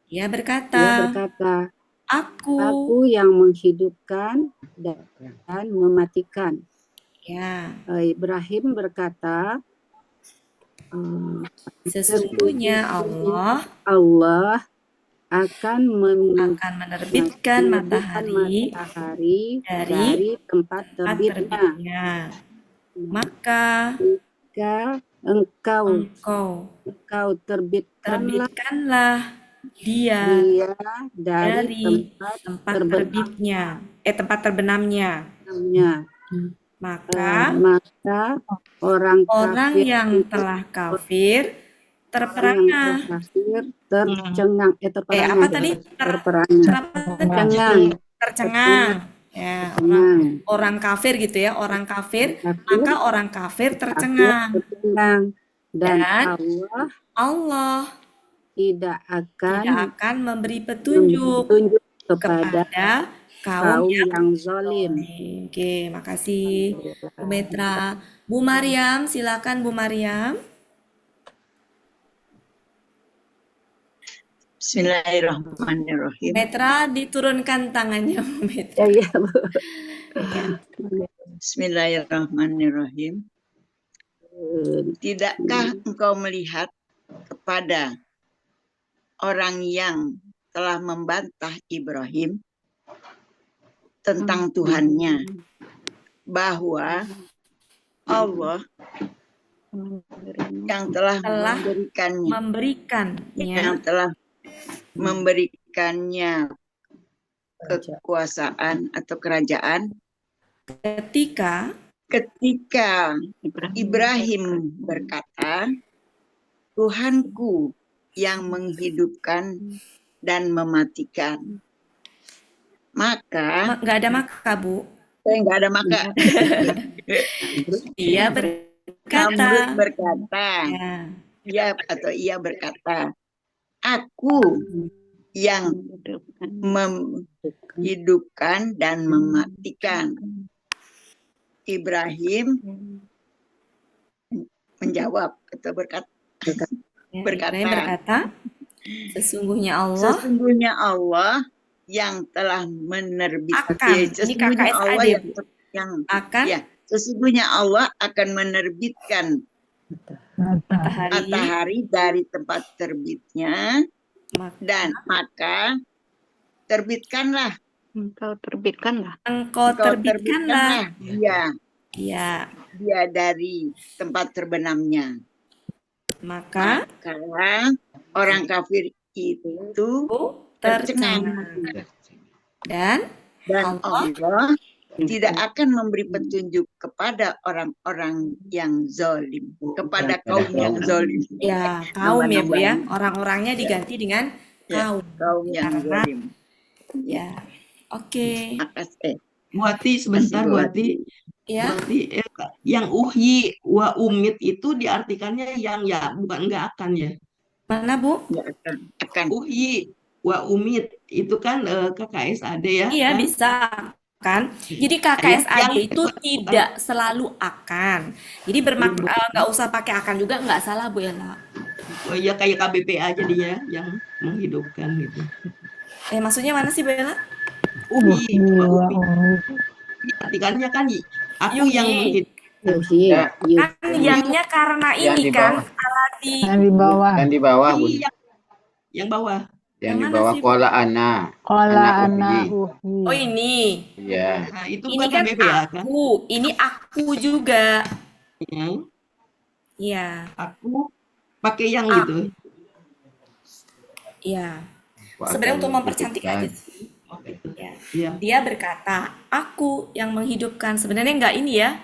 Ia berkata, Aku yang menghidupkan dan mematikan. Ibrahim berkata, sesungguhnya Allah akan menerbitkan matahari dari tempat terbitnya. Maka engkau terbitkanlah dia dari tempat terbitnya, tempat terbenamnya. Maka orang yang telah kafir terperangah. Tercengang. Ya, orang kafir gitu ya, orang kafir, maka orang kafir tercengang. Dan Allah tidak akan memberi petunjuk kepada kaum yang zalim. Oke, makasih Bu Metra. Bu Maryam, silakan Bu Maryam. Bismillahirrahmanirrahim. Metra, diturunkan tangannya, Metra. Ya, Bu. Bismillahirrahmanirrahim. Tidakkah engkau melihat kepada orang yang telah membantah Ibrahim tentang Tuhannya, bahwa Allah yang telah memberikannya kekuasaan atau kerajaan ketika Ibrahim berkata, Tuhanku yang menghidupkan dan mematikan. Maka nggak ada maka, Bu. Nggak ada maka. Ia berkata, ia berkata, aku yang menghidupkan dan mematikan. Ibrahim menjawab atau berkata, sesungguhnya Allah yang telah menerbitkan. Sesungguhnya Allah akan menerbitkan matahari dari tempat terbitnya, dan maka terbitkanlah. Engkau terbitkanlah dia dari tempat terbenamnya. Maka orang kafir itu tercengang, dan Allah tidak akan memberi petunjuk kepada orang-orang yang zalim, kepada kaum yang zalim. Ya, kaum ya, Bu ya. Orang-orangnya diganti dengan kaum yang zalim. Ya. Oke. Makasih. Bu Ati, sebentar Bu Ati. Ya. Bu Ati, yang uhyi wa umit itu diartikannya yang ya, bukan enggak akan ya. Mana Bu? Ya akan. Uhyi wa umit itu kan KKSAD ya Iya kan? bisa kan. Jadi KKSAD itu tidak selalu akan. Jadi nggak usah pakai akan juga nggak salah Bu Ella. Oh iya kayak KBPA jadinya yang menghidupkan gitu. Maksudnya mana sih Bu Ella? Uhyi wa umit. Artikannya kan aku yang menghidupkan. Kan yangnya karena ini kan alati. Yang di bawah. Yang di bawah, Bu. Yang bawah. Yang di bawah kola ana. Kola ana Oh ini. Iya. Nah, itu Ini kan KBPA kan? aku. Ini aku juga. Iya. Aku pakai yang gitu. Iya. Sebenarnya untuk mempercantik aja sih. Ya. Dia berkata, aku yang menghidupkan. Sebenarnya enggak ini ya.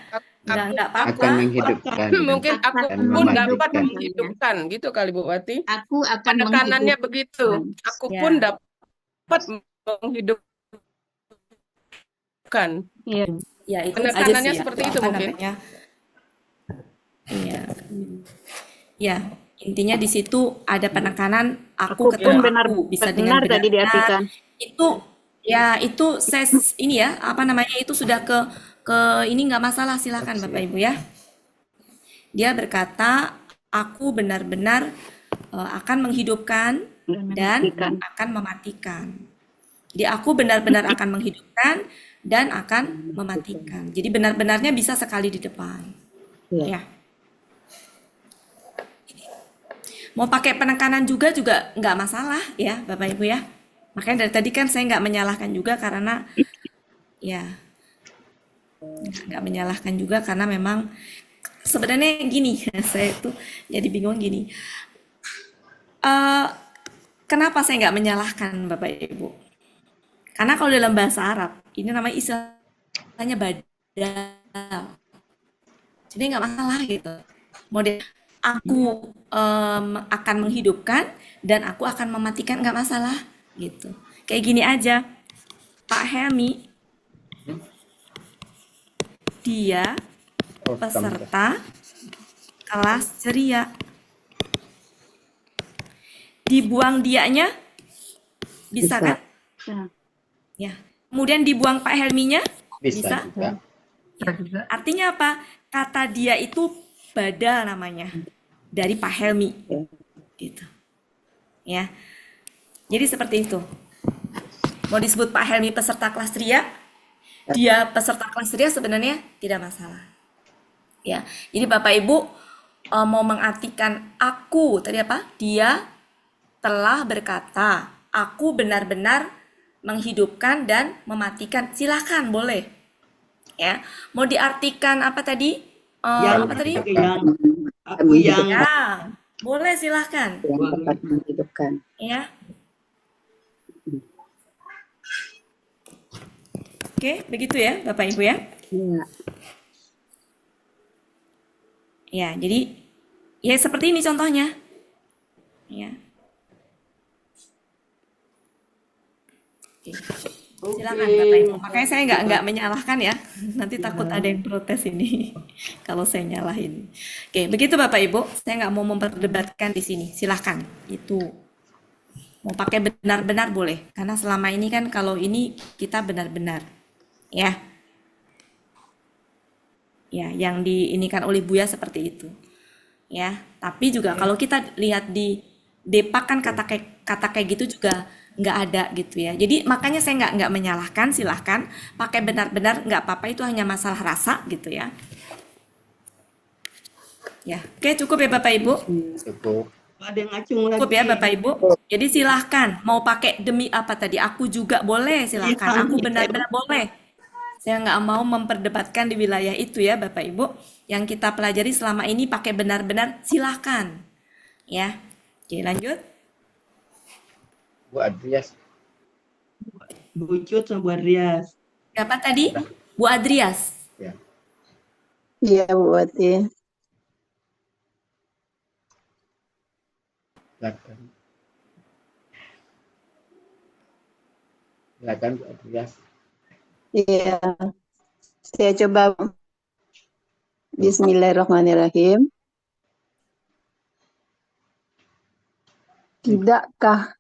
Enggak apa-apa. Akan menghidupkan. Mungkin aku pun dapat menghidupkan gitu kali Bu Wati. Aku akan Penekanannya begitu. Aku pun dapat menghidupkan. Ya, itu penekanannya aja sih, seperti itu mungkin. Iya. Ya, intinya di situ ada penekanan aku ketemu aku bisa dengan benar tadi diartikan. Itu ya itu ini ya apa namanya itu sudah ke ini nggak masalah, silakan Bapak Ibu ya. Dia berkata aku benar-benar akan menghidupkan dan akan mematikan. Jadi aku benar-benar akan menghidupkan dan akan mematikan. Jadi benar-benarnya bisa sekali di depan. Ya. Mau pakai penekanan juga nggak masalah ya Bapak Ibu ya. Makanya dari tadi kan saya nggak menyalahkan juga karena ya nggak menyalahkan juga karena memang sebenarnya gini saya tuh jadi bingung gini. Kenapa saya nggak menyalahkan Bapak Ibu? Karena kalau dalam bahasa Arab ini namanya istilahnya badal. Jadi nggak masalah gitu. Model aku akan menghidupkan dan aku akan mematikan nggak masalah gitu. Kayak gini aja, Pak Helmi, dia peserta kelas ceria. Dibuang dianya bisa kan? Ya. Kemudian dibuang Pak Helminya bisa? Ya. Artinya apa? Kata dia itu badal namanya dari Pak Helmi. Gitu. Ya. Jadi seperti itu. Mau disebut Pak Helmi peserta kelas ceria, dia peserta kelas ceria sebenarnya tidak masalah. Ya. Jadi Bapak Ibu mau mengartikan aku tadi apa? Dia telah berkata, aku benar-benar menghidupkan dan mematikan. Silakan boleh. Ya. Mau diartikan apa tadi? Apa tadi? Aku yang ya, boleh silahkan. Yang dapat menghidupkan. Ya. Oke, begitu ya Bapak Ibu ya? Iya. Ya, jadi ya seperti ini contohnya. Ya. Oke. Silakan Bapak Ibu. Makanya saya nggak menyalahkan ya. Nanti takut ada yang protes ini kalau saya nyalahin. Oke, begitu Bapak Ibu. Saya nggak mau memperdebatkan di sini. Silakan. Itu mau pakai benar-benar boleh. Karena selama ini kan kalau ini kita benar-benar, ya. Ya, yang diinikan oleh Buya seperti itu. Ya, tapi juga kalau kita lihat di Depak kan kata kayak gitu juga nggak ada gitu ya. Jadi makanya saya nggak menyalahkan, silahkan pakai benar-benar nggak apa-apa, itu hanya masalah rasa gitu ya. Ya, oke cukup ya Bapak Ibu. Cukup. Ada yang ngacung lagi. Cukup ya Bapak Ibu. Jadi silahkan mau pakai demi apa tadi? Aku juga boleh, silahkan. Aku benar-benar boleh. Saya nggak mau memperdebatkan di wilayah itu ya Bapak Ibu. Yang kita pelajari selama ini pakai benar-benar, silahkan. Ya, oke lanjut. Bu Adrias. Bu Cut sama Bu Adrias. Siapa tadi? Bu Adrias. Ya. Iya Bu Wati. Silakan Bu Andreas. Iya, saya coba. Bismillahirrahmanirrahim. Tidakkah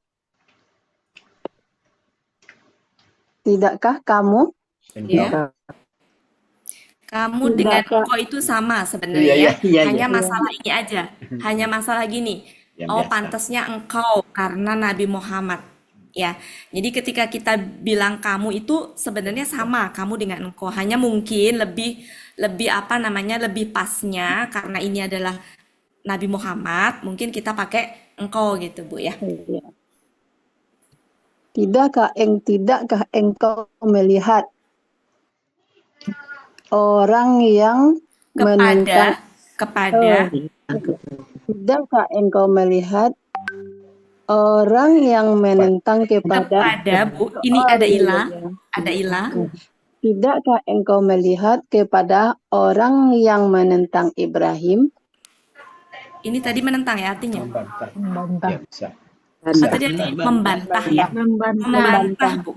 kamu? Ya. Kamu dengan Tidakkah engkau itu sama sebenarnya ya. Iya. Hanya masalah ini aja. Hanya masalah gini. Yang Oh, biasa. pantasnya engkau karena Nabi Muhammad. Ya. Jadi ketika kita bilang kamu itu sebenarnya sama kamu dengan engkau. Hanya mungkin lebih apa namanya? Lebih pasnya karena ini adalah Nabi Muhammad, mungkin kita pakai engkau gitu, Bu ya. Iya. Tidakkah engkau melihat orang yang menentang? Kepada Tidakkah engkau melihat orang yang menentang kepada Bu, ini ada ilah. Tidakkah engkau melihat kepada orang yang menentang Ibrahim? Ini tadi menentang ya artinya. Membantah. Ya, bisa. Oh, tadi membantah ya. Membantah, Bu.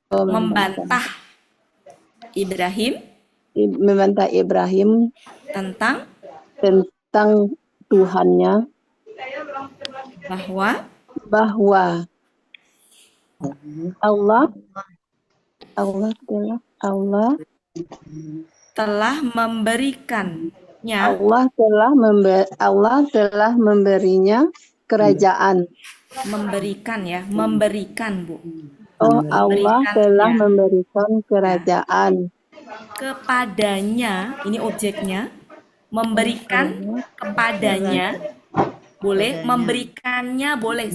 Membantah Ibrahim Membantah Ibrahim tentang Tuhannya, bahwa Allah telah memberikannya. Allah telah memberinya kerajaan. Memberikan ya, memberikan Bu. Oh, Allah telah memberikan kerajaan Kepadanya, ini objeknya. Memberikan kepadanya boleh, memberikannya boleh,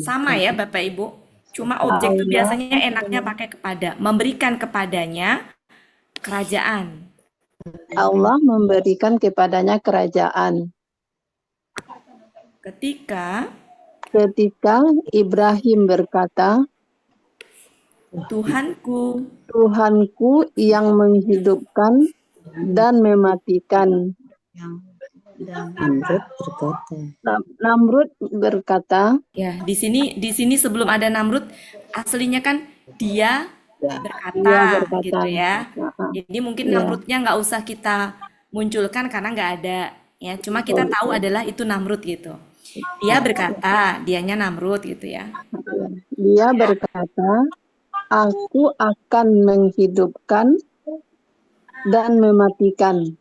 sama ya Bapak Ibu. Cuma objek itu biasanya enaknya pakai kepada. Memberikan kepadanya kerajaan. Allah memberikan kepadanya kerajaan. Ketika Ibrahim berkata, Tuhanku yang menghidupkan dan mematikan. Namrud berkata, ya, di sini sebelum ada Namrud, aslinya kan dia berkata gitu ya. Jadi mungkin Namrudnya nggak usah kita munculkan karena nggak ada ya. Cuma kita tahu adalah itu Namrud gitu. Dia berkata, dianya Namrud gitu ya. Dia berkata, aku akan menghidupkan dan mematikan.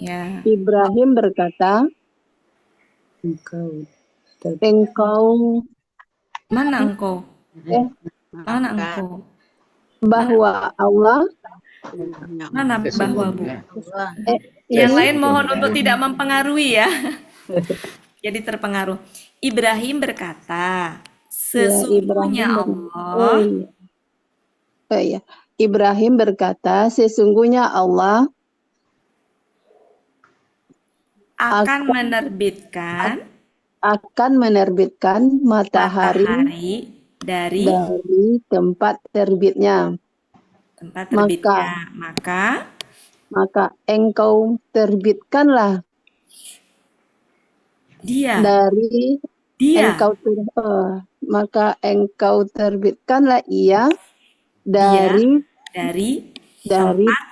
Ya. Ibrahim berkata, engkau mana engkau? Mana engkau? Bahwa Allah mana bahwa Bu? Yang lain mohon untuk tidak mempengaruhi ya. Jadi terpengaruh. Ibrahim berkata, sesungguhnya Allah. Ibrahim berkata, sesungguhnya Allah akan menerbitkan matahari dari tempat terbitnya. Maka engkau terbitkanlah maka engkau terbitkanlah ia dari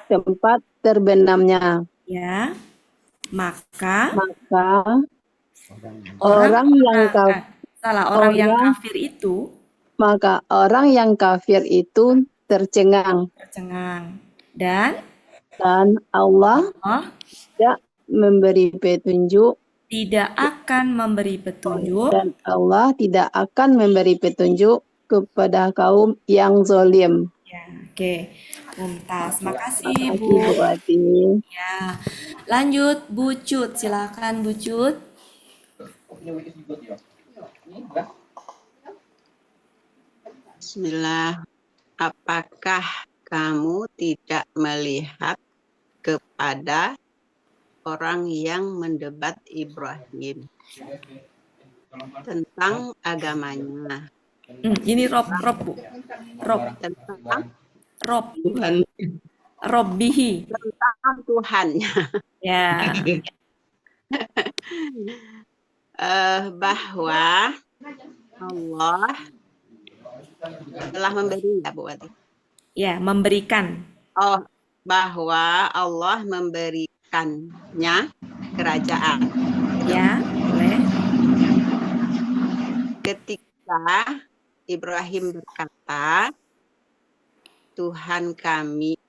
tempat terbenamnya. Ya. Maka orang yang kafir itu tercengang. Dan Allah tidak memberi petunjuk. Tidak akan memberi petunjuk. Dan Allah tidak akan memberi petunjuk kepada kaum yang zalim. Ya, oke. Mumtaz. Makasih Bu. Ya. Lanjut Bu Cut, silakan Bu Cut. Bismillah. Apakah kamu tidak melihat kepada orang yang mendebat Ibrahim tentang agamanya? Ini Rob Bu. Tentang Tuhan. Robbihi. Tentang Tuhannya. Ya. Bahwa Allah telah memberi ya Bu Wati. Ya, memberikan. Oh, bahwa Allah memberikannya kerajaan. Ya, boleh. Ketika Ibrahim berkata,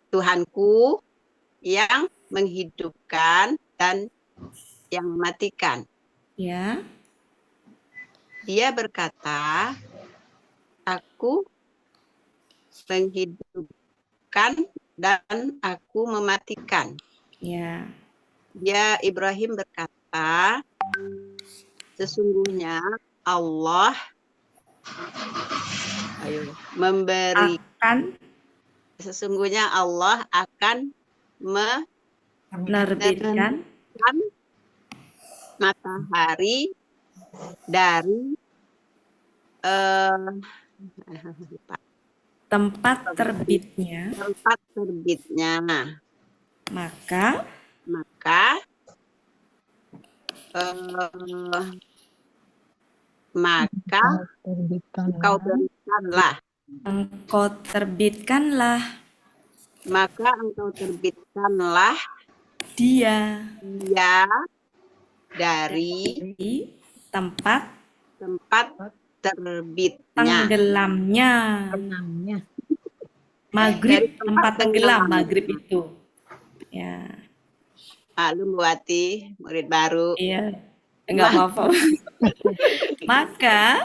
Tuhanku yang menghidupkan dan yang mematikan. Ya. Dia berkata, aku menghidupkan dan aku mematikan. Ya. Dia Ibrahim berkata, sesungguhnya Allah memberikan, sesungguhnya Allah akan menerbitkan matahari dari tempat terbitnya. Maka engkau terbitkanlah dia dari tempat terbitnya, tenggelamnya. Maghrib, tempat tenggelam, maghrib itu. Ya. Maklum Bu Wati, murid baru. Iya, enggak apa-apa. Maka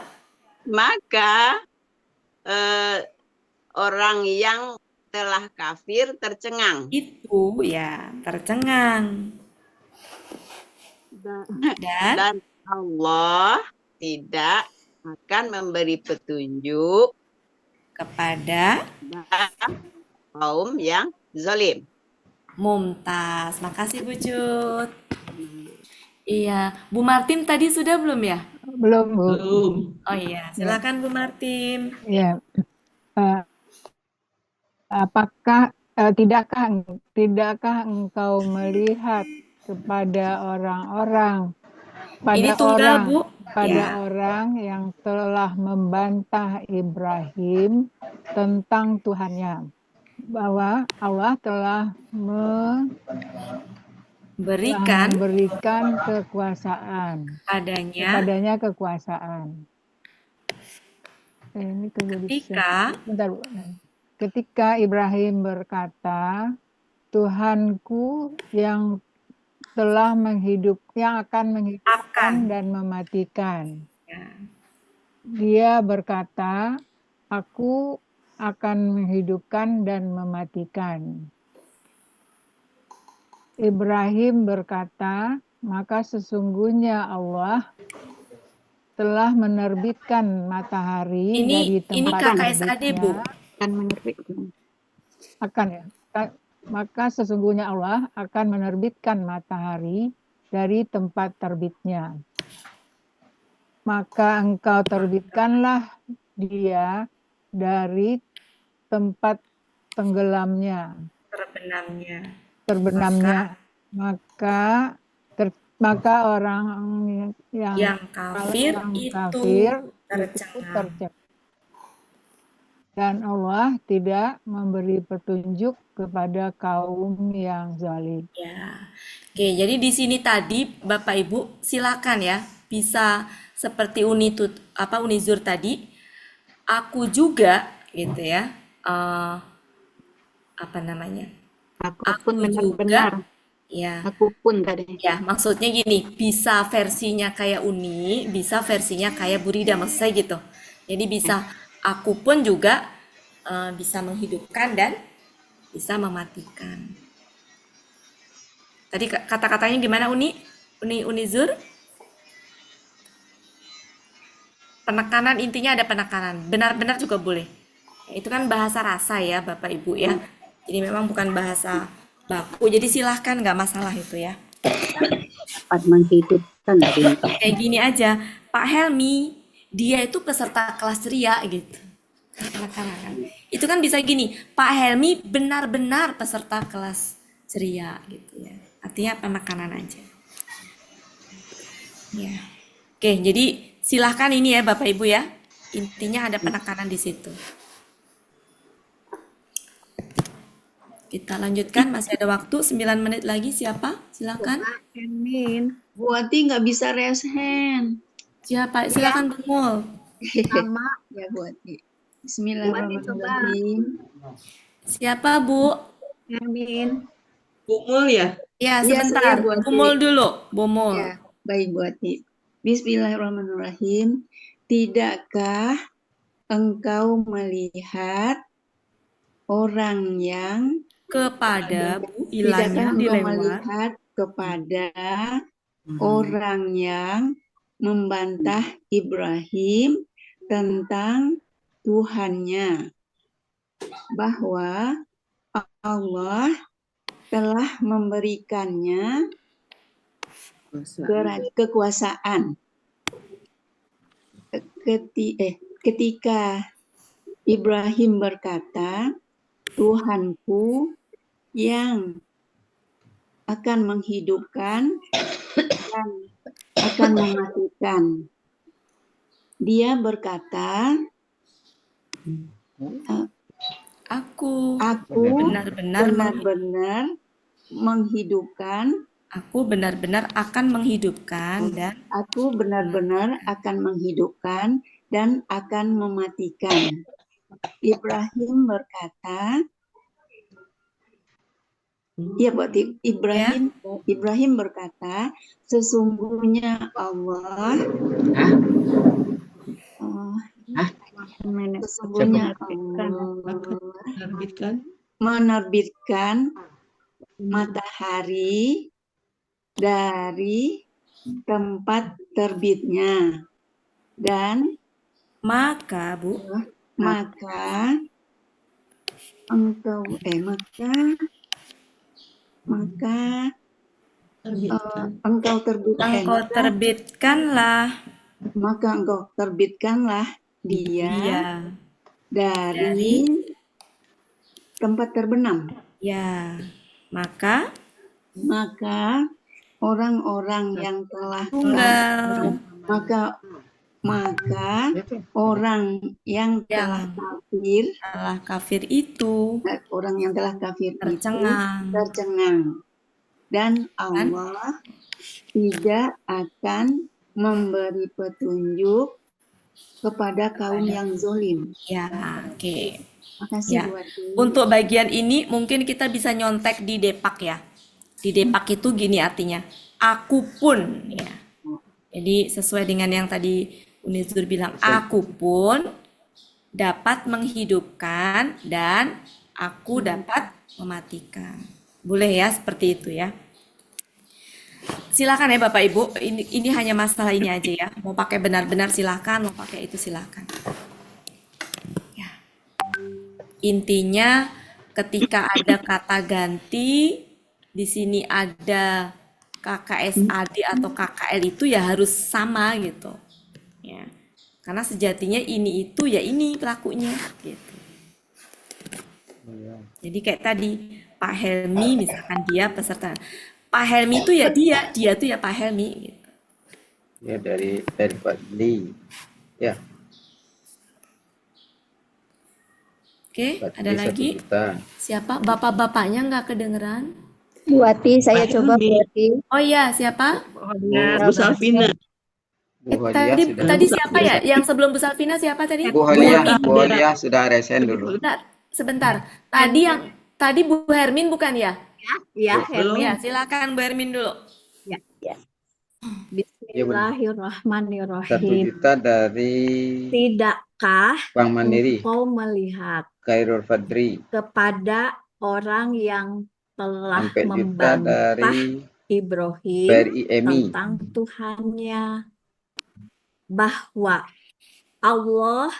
orang yang telah kafir tercengang. Itu ya, tercengang. Dan Allah tidak akan memberi petunjuk kepada kaum yang zalim. Mumtaz, makasih Bu Cut. Iya, Bu Martin tadi sudah belum ya? Belum, Bu. Oh iya, silakan Bu Martin. Ya. Apakah tidakkah engkau melihat kepada orang-orang orang yang telah membantah Ibrahim tentang Tuhannya, bahwa Allah telah memberikan kekuasaan padanya kekuasaan. Ini ketika Ibrahim berkata, Tuhanku yang telah akan menghidupkan dan mematikan. Dia berkata, aku akan menghidupkan dan mematikan. Ibrahim berkata, maka sesungguhnya Allah telah menerbitkan matahari dari tempat terbitnya. Maka sesungguhnya Allah akan menerbitkan matahari dari tempat terbitnya. Maka engkau terbitkanlah dia dari tempat tenggelamnya, terbenamnya. Maka orang yang kafir itu tercengang. Dan Allah tidak memberi petunjuk kepada kaum yang zalim. Ya. Oke, jadi di sini tadi Bapak Ibu silakan ya, bisa seperti Unizur tadi. Aku juga gitu ya. Aku pun benar-benar. Ya. Aku pun tadi. Ya, maksudnya gini, bisa versinya kayak Uni, bisa versinya kayak Burida, maksud saya gitu. Jadi bisa aku pun juga bisa menghidupkan dan bisa mematikan. Tadi kata-katanya gimana Unizur? Penekanan, intinya ada penekanan. Benar-benar juga boleh. Itu kan bahasa rasa ya Bapak Ibu ya. Jadi memang bukan bahasa baku. Jadi silahkan, nggak masalah itu ya. Dapat menghidupkan. Kayak gini aja, Pak Helmi, dia itu peserta kelas ceria gitu. Itu kan bisa gini, Pak Helmi benar-benar peserta kelas ceria gitu ya. Artinya penekanan aja. Ya. Oke, jadi silahkan ini ya Bapak Ibu ya. Intinya ada penekanan di situ. Kita lanjutkan, masih ada waktu 9 menit lagi. Siapa? Silakan. Amin. Bu Ati nggak bisa raise hand. Siapa? Silakan Bu Mul. Sama ya Bu Ati. Bismillahirrahmanirrahim. Siapa Bu? Amin. Bu Mul ya? Ya, Iya, sebentar. saya Bu Ati. Bu Mul dulu. Bu Mul. Ya, baik Bu Ati. Bismillahirrahmanirrahim. Tidakkah engkau melihat orang yang Kepada Bu, tidakkah ilahnya engkau dilewat. melihat kepada orang yang membantah Ibrahim tentang Tuhannya, bahwa Allah telah memberikannya kekuasaan ketika Ibrahim berkata, Tuhanku yang akan menghidupkan dan akan mematikan. Dia berkata, Aku benar-benar menghidupkan. Aku benar-benar akan menghidupkan dan aku benar-benar akan menghidupkan dan akan mematikan. Ibrahim berkata, ya berarti Ibrahim berkata, sesungguhnya Allah sesungguhnya Allah menerbitkan matahari dari tempat terbitnya, dan maka Bu, maka engkau engkau terbitkanlah dia dari tempat terbenam. Ya, maka orang-orang yang telah orang yang telah kafir itu tercengang, dan Allah tidak akan memberi petunjuk kepada kaum yang zalim. Ya, oke. Makasih Ya. Bu Ati. Untuk bagian ini mungkin kita bisa nyontek di Depak ya. Di Depak itu gini artinya, aku pun ya. Jadi sesuai dengan yang tadi Unizur bilang, aku pun dapat menghidupkan dan aku dapat mematikan. Boleh ya seperti itu ya. Silakan ya Bapak Ibu, ini hanya masalah ini aja ya. Mau pakai benar-benar silakan, mau pakai itu silakan. Ya. Intinya ketika ada kata ganti, di sini ada KKSAD atau KKL itu ya harus sama gitu. Ya. Karena sejatinya ini itu ya ini pelakunya gitu. Jadi kayak tadi Pak Helmi misalkan dia peserta. Pak Helmi itu ya dia tuh ya Pak Helmi gitu. Ya dari Pak Li. Ya. Oke, Pak ada Li lagi? 1 juta. Siapa? Bapak-bapaknya nggak kedengeran? Bu Ati, saya coba Bu Ati. Oh iya, siapa? Bu Salvina. Bu Holiah sudah. Tadi siapa ya? Yang sebelum Bu Salvina siapa tadi? Bu Holiah sudah resen dulu. Sebentar. Tadi Bu Hermin bukan ya? Ya, Hermin. Ya, silakan Bu Hermin dulu. Ya. Bismillahirrahmanirrahim. 1 juta dari Tidakkah Bank Mandiri. engkau melihat Khairul Fadri. kepada orang yang telah 4 juta membantah dari Ibrahim BRI EMI. tentang Tuhannya, bahwa Allah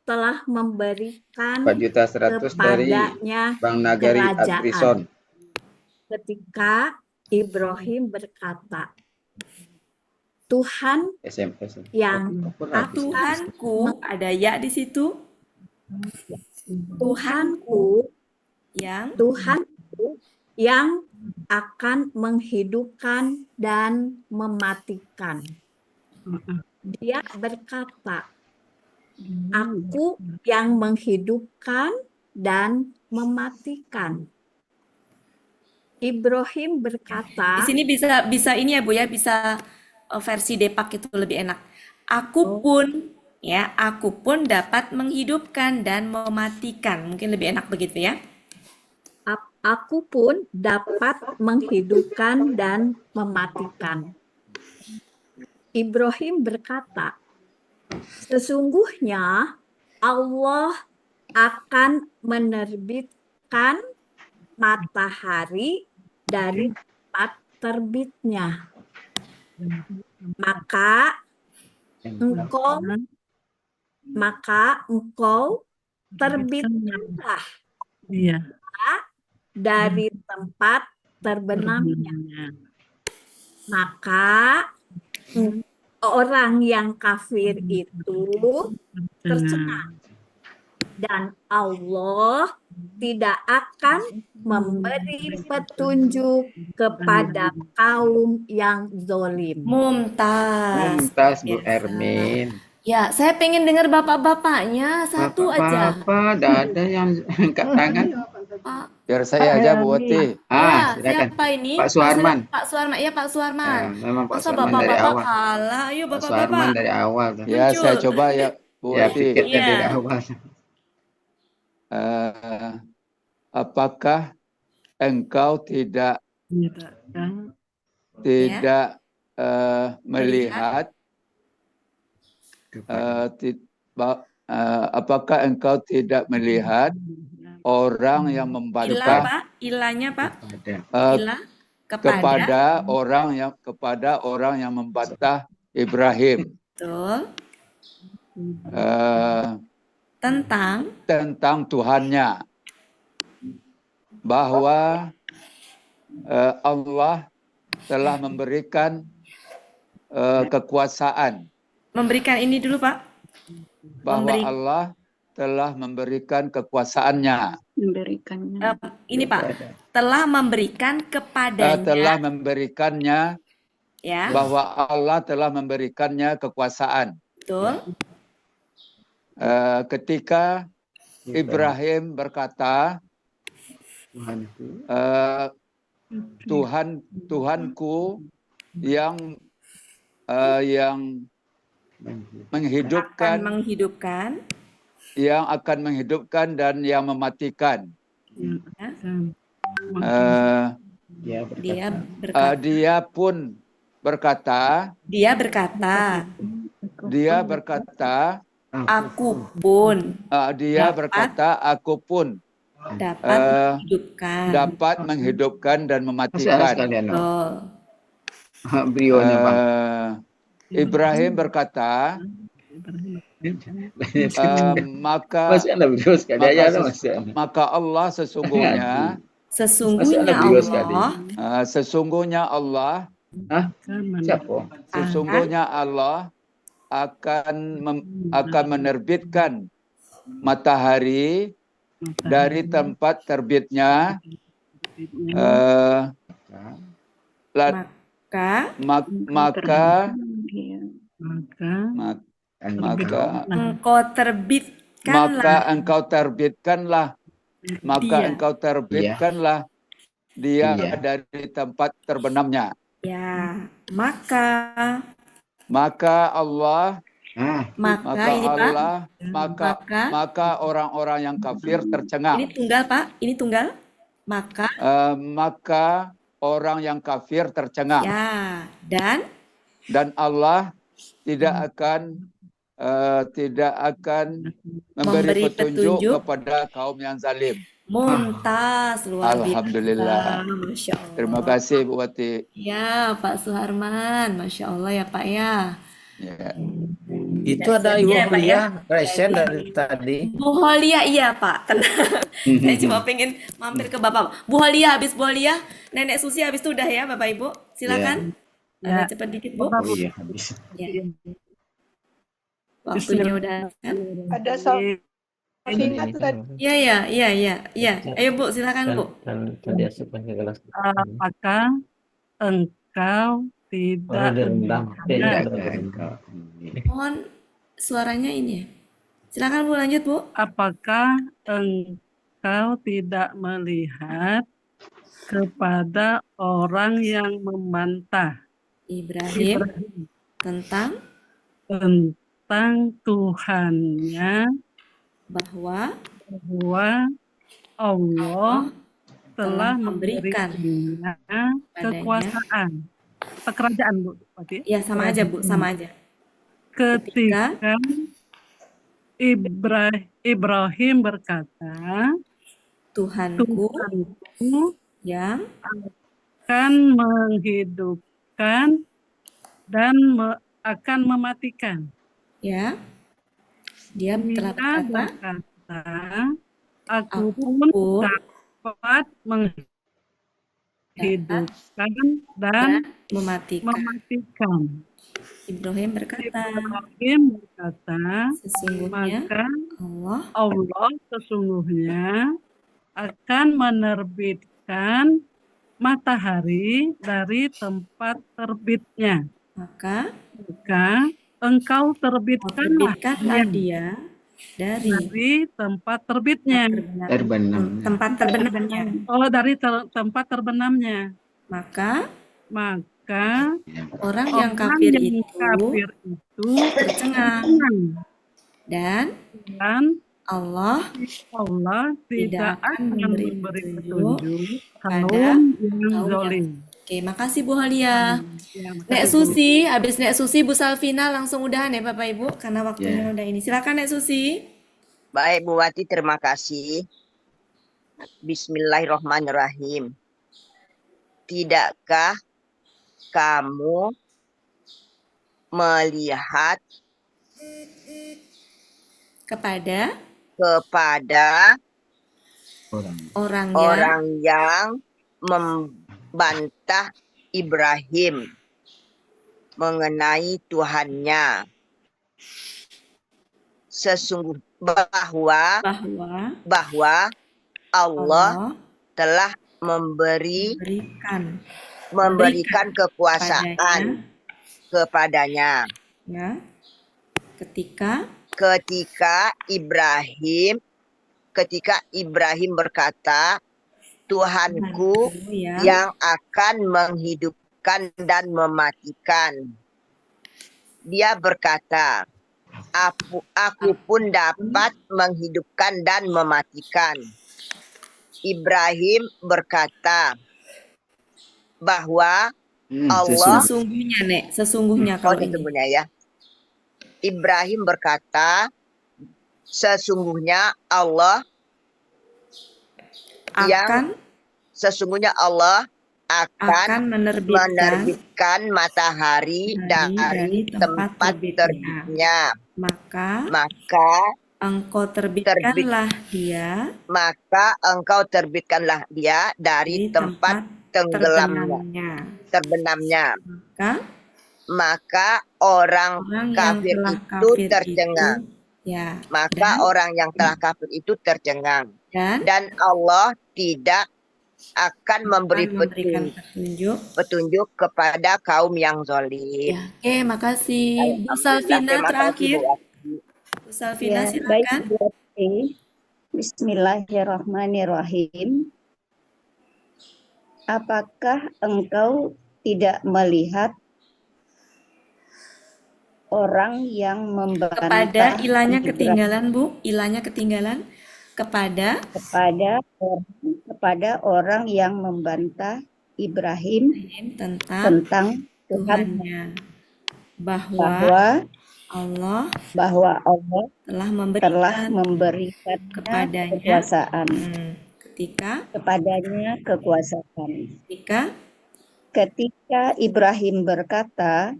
telah memberikan 4.100.000 dari kepadanya Bank Nagari kerajaan. Adrison. Ketika Ibrahim berkata, Tuhan SMS. yang Tuhanku, ada ya di situ. Tuhanku yang akan menghidupkan dan mematikan. Dia berkata, Aku yang menghidupkan dan mematikan. Ibrahim Di berkata, sini bisa ini ya Bu ya, bisa versi Depak itu lebih enak. Aku pun dapat menghidupkan dan mematikan. Mungkin lebih enak begitu ya. Aku pun dapat menghidupkan dan mematikan. Ibrahim berkata, sesungguhnya Allah akan menerbitkan matahari dari tempat terbitnya. Maka engkau terbitkanlah dari tempat terbenamnya. Maka orang yang kafir itu tercengang. Dan Allah tidak akan memberi petunjuk kepada kaum yang zalim. Mumtaz. Bu Ermin. Ya, saya pengen dengar bapak-bapaknya satu aja. Bapak, ada yang angkat tangan. Biar saya aja Bu Wati. Silakan. Siapa ini? Pak Suharman. Pak Suharman, ya Pak Suharman. Memang Pak Masa Suharman dari bapak-bapak awal. kalah? Ayo Pak Suharman bapak-bapak. dari awal. Ya, saya coba ya Bu Ya, Wati. pikirkan dari awal. Apakah engkau tidak melihat apakah engkau tidak melihat orang yang membantah Ilahnya Pak? kepada orang yang membantah Ibrahim tentang Tuhannya, bahwa Allah telah memberikan kekuasaan. Memberikan ini dulu Pak. Bahwa Allah telah memberikan kekuasaannya. Ini Pak, telah memberikan kepadanya. Telah memberikannya. Ya. Bahwa Allah telah memberikannya kekuasaan. Betul. Ketika Ibrahim berkata, Tuhanku yang menghidupkan, yang akan menghidupkan dan yang mematikan. Dia pun berkata, aku pun dapat menghidupkan dan mematikan. Ibrahim berkata, maka Allah sesungguhnya Allah akan menerbitkan matahari dari tempat terbitnya, maka engkau terbitkanlah dia dari tempat terbenamnya. Ya, maka Allah maka orang-orang yang kafir tercengang. Ini tunggal Pak, ini tunggal. Maka orang yang kafir tercengang. Ya, dan Allah tidak akan memberi petunjuk kepada kaum yang zalim. Mumtaz, luar biasa. Alhamdulillah. Masya Allah. Terima kasih Bu Wati. Ya Pak Suharman, Masya Allah ya Pak ya. Itu ada Ibu Holia resen dari tadi. Bu Holia iya Pak, tenang. Saya cuma pengen mampir ke Bapak. Bu Holia, habis Bu Holia, Nenek Susi habis itu udah ya Bapak Ibu. Silakan. Agak cepat dikit Bu. Oh iya, habis. Ya. Waktunya udah kan? Ada Iya. Ayo Bu, silakan Bu. Tadi asupan ke gelas. Apakah engkau tidak Mohon suaranya ini ya. Silakan Bu, lanjut Bu. Apakah engkau tidak melihat kepada orang yang membantah Ibrahim tentang Tuhannya bahwa Allah telah memberikan memberikannya padanya kekuasaan, kerajaan Bu. Berarti ya sama aja Bu, sama aja. ketika Ibrahim berkata, Tuhanku yang akan menghidupkan dan akan mematikan. Ya, dia telah berkata, aku pun dapat menghidupkan dan mematikan. Ibrahim berkata, sesungguhnya maka Allah sesungguhnya akan menerbitkan matahari dari tempat terbitnya. Maka engkau terbitkanlah dia dari tempat terbitnya. Tempat terbenamnya. Oh, dari tempat terbenamnya. Maka orang yang kafir itu tercengang. Dan Allah tidak akan memberi petunjuk pada kaum yang. Oke, makasih Bu Halia. Nek Susi, habis Nek Susi Bu Salvina langsung udahan ya Bapak Ibu karena waktunya udah ini. Silakan Nek Susi. Baik Bu Wati, terima kasih. Bismillahirrahmanirrahim. Tidakkah kamu melihat kepada orang yang membantah Ibrahim mengenai Tuhannya, bahwa Allah telah memberikan kekuasaan kepadanya. Ya. Ketika Ibrahim berkata, Tuhanku yang akan menghidupkan dan mematikan. Dia berkata, aku pun dapat menghidupkan dan mematikan. Ibrahim berkata bahwa Allah sesungguhnya ya. Ibrahim berkata sesungguhnya Allah akan menerbitkan matahari dari tempat terbitnya. Maka engkau terbitkanlah dia dari tempat terbenamnya. Maka orang kafir itu tercengang. Orang yang telah kafir itu tercengang. Dan Allah tidak akan memberi petunjuk kepada kaum yang zalim. Oke, makasih. Bu Salvina terakhir. Bu Salvina silakan. Bismillahirrahmanirrahim. Apakah engkau tidak melihat orang yang membantah kepada ilahnya ketinggalan Bu, ilahnya ketinggalan kepada orang yang membantah Ibrahim tentang Tuhannya, bahwa Allah telah memberikan kekuasaan kepadanya kekuasaan. Ketika Ibrahim berkata,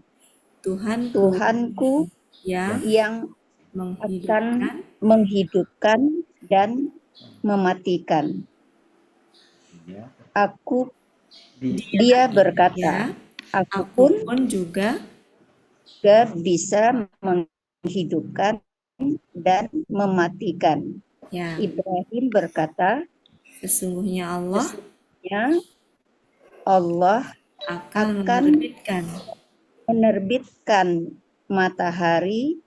Tuhanku yang akan menghidupkan dan mematikan. Dia berkata, aku pun juga bisa menghidupkan dan mematikan. Ibrahim berkata, sesungguhnya Allah akan menerbitkan matahari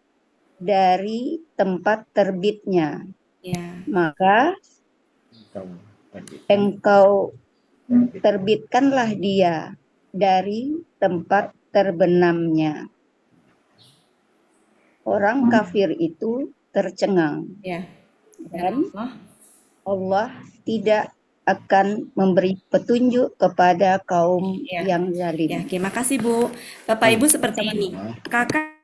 dari tempat terbitnya. Ya. Maka engkau terbitkanlah dia dari tempat terbenamnya. Orang kafir itu tercengang. Ya. Dan Allah tidak akan memberi petunjuk kepada kaum yang zalim. Ya, oke, makasih Bu. Bapak Ibu seperti ini. Kakak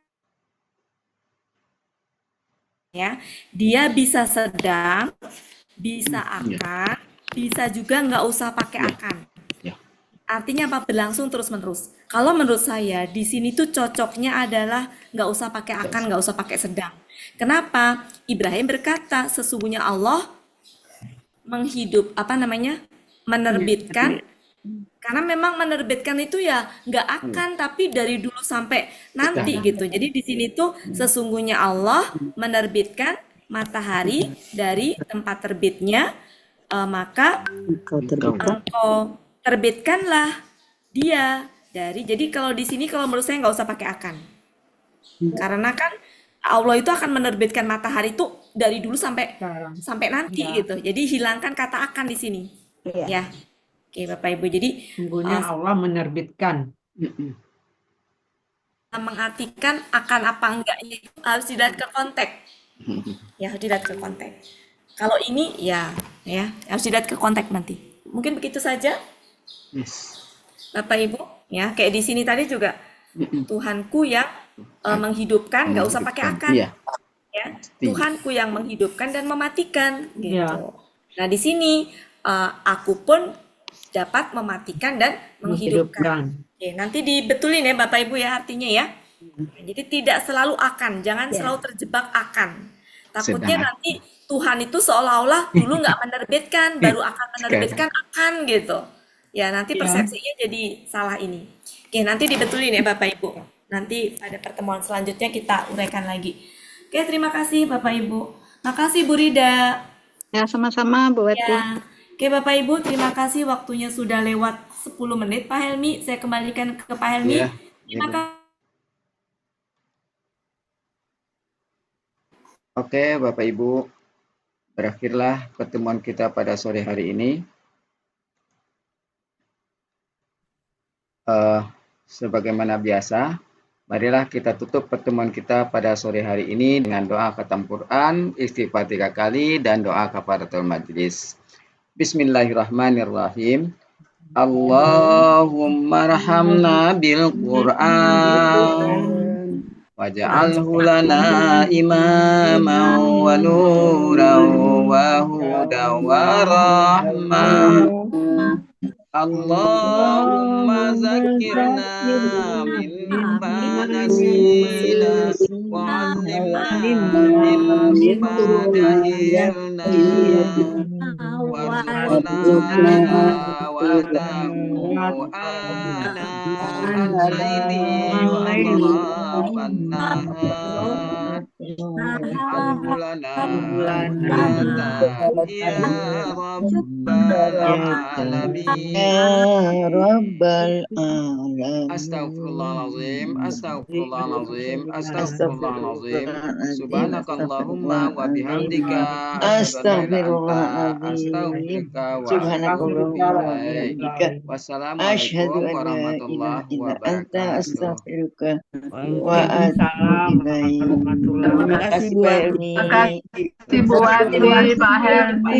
ya, dia bisa sedang, bisa akan, bisa juga nggak usah pakai akan. Artinya apa? Berlangsung terus-menerus. Kalau menurut saya di sini tuh cocoknya adalah nggak usah pakai akan, nggak usah pakai sedang. Kenapa? Ibrahim berkata sesungguhnya Allah menerbitkan, karena memang menerbitkan itu ya nggak akan, tapi dari dulu sampai nanti gitu. Jadi di sini tuh sesungguhnya Allah menerbitkan matahari dari tempat terbitnya, maka engkau terbitkanlah dia dari. Jadi kalau di sini kalau menurut saya nggak usah pakai akan, karena kan Allah itu akan menerbitkan matahari itu dari dulu sampai nanti gitu. Jadi hilangkan kata akan di sini. Ya. Oke, Bapak Ibu. Jadi sungguhnya Allah menerbitkan. Mengartikan akan apa enggaknya itu harus dilihat ke konteks. Ya, harus dilihat ke konteks. Kalau ini ya harus dilihat ke konteks nanti. Mungkin begitu saja. Bapak Ibu, ya, kayak di sini tadi juga Tuhanku yang menghidupkan, nggak usah pakai akan. Ya. Tuhanku yang menghidupkan dan mematikan gitu. Nah, di sini aku pun dapat mematikan dan menghidupkan. Oke, nanti dibetulin ya Bapak Ibu ya artinya ya. Jadi tidak selalu akan, jangan selalu terjebak akan. Takutnya nanti Tuhan itu seolah-olah dulu nggak menerbitkan, baru akan menerbitkan akan gitu. Ya, nanti persepsinya jadi salah ini. Oke, nanti dibetulin ya Bapak Ibu. Nanti pada pertemuan selanjutnya kita uraikan lagi. Oke, terima kasih Bapak Ibu. Makasih Bu Rida. Ya, sama-sama Bu Wati. Ya. Oke Bapak Ibu, terima kasih waktunya sudah lewat 10 menit. Pak Helmi, saya kembalikan ke Pak Helmi. Terima kasih. Oke, Bapak Ibu, berakhirlah pertemuan kita pada sore hari ini. Sebagaimana biasa, marilah kita tutup pertemuan kita pada sore hari ini dengan doa khatam Quran, istighfar 3 kali, dan doa kafaratul majlis. Bismillahirrahmanirrahim. Allahumma rahamna bil Qur'an waj'alhu lana imaman wa nuran wa hudan wa rahmah. Allahumma zakirna mimma nasina wa 'allimna mimma jahilna warzuqna wa taqwa ana al-laili wa atrafan nahar al-lana ya rabbal alamin. Rabbal alamin. Astaghfirullahalazim, astaghfirullahalazim, astaghfirullahalazim. Subhanakallahumma wa bihamdika Astaghfirullahaladzim. Subhanakallahumma asyhadu an la ilaha illa anta astaghfiruka wa atubu ilaik. Terima kasih Bu Helmi. Terima kasih Bu Wati, Pak Helmi.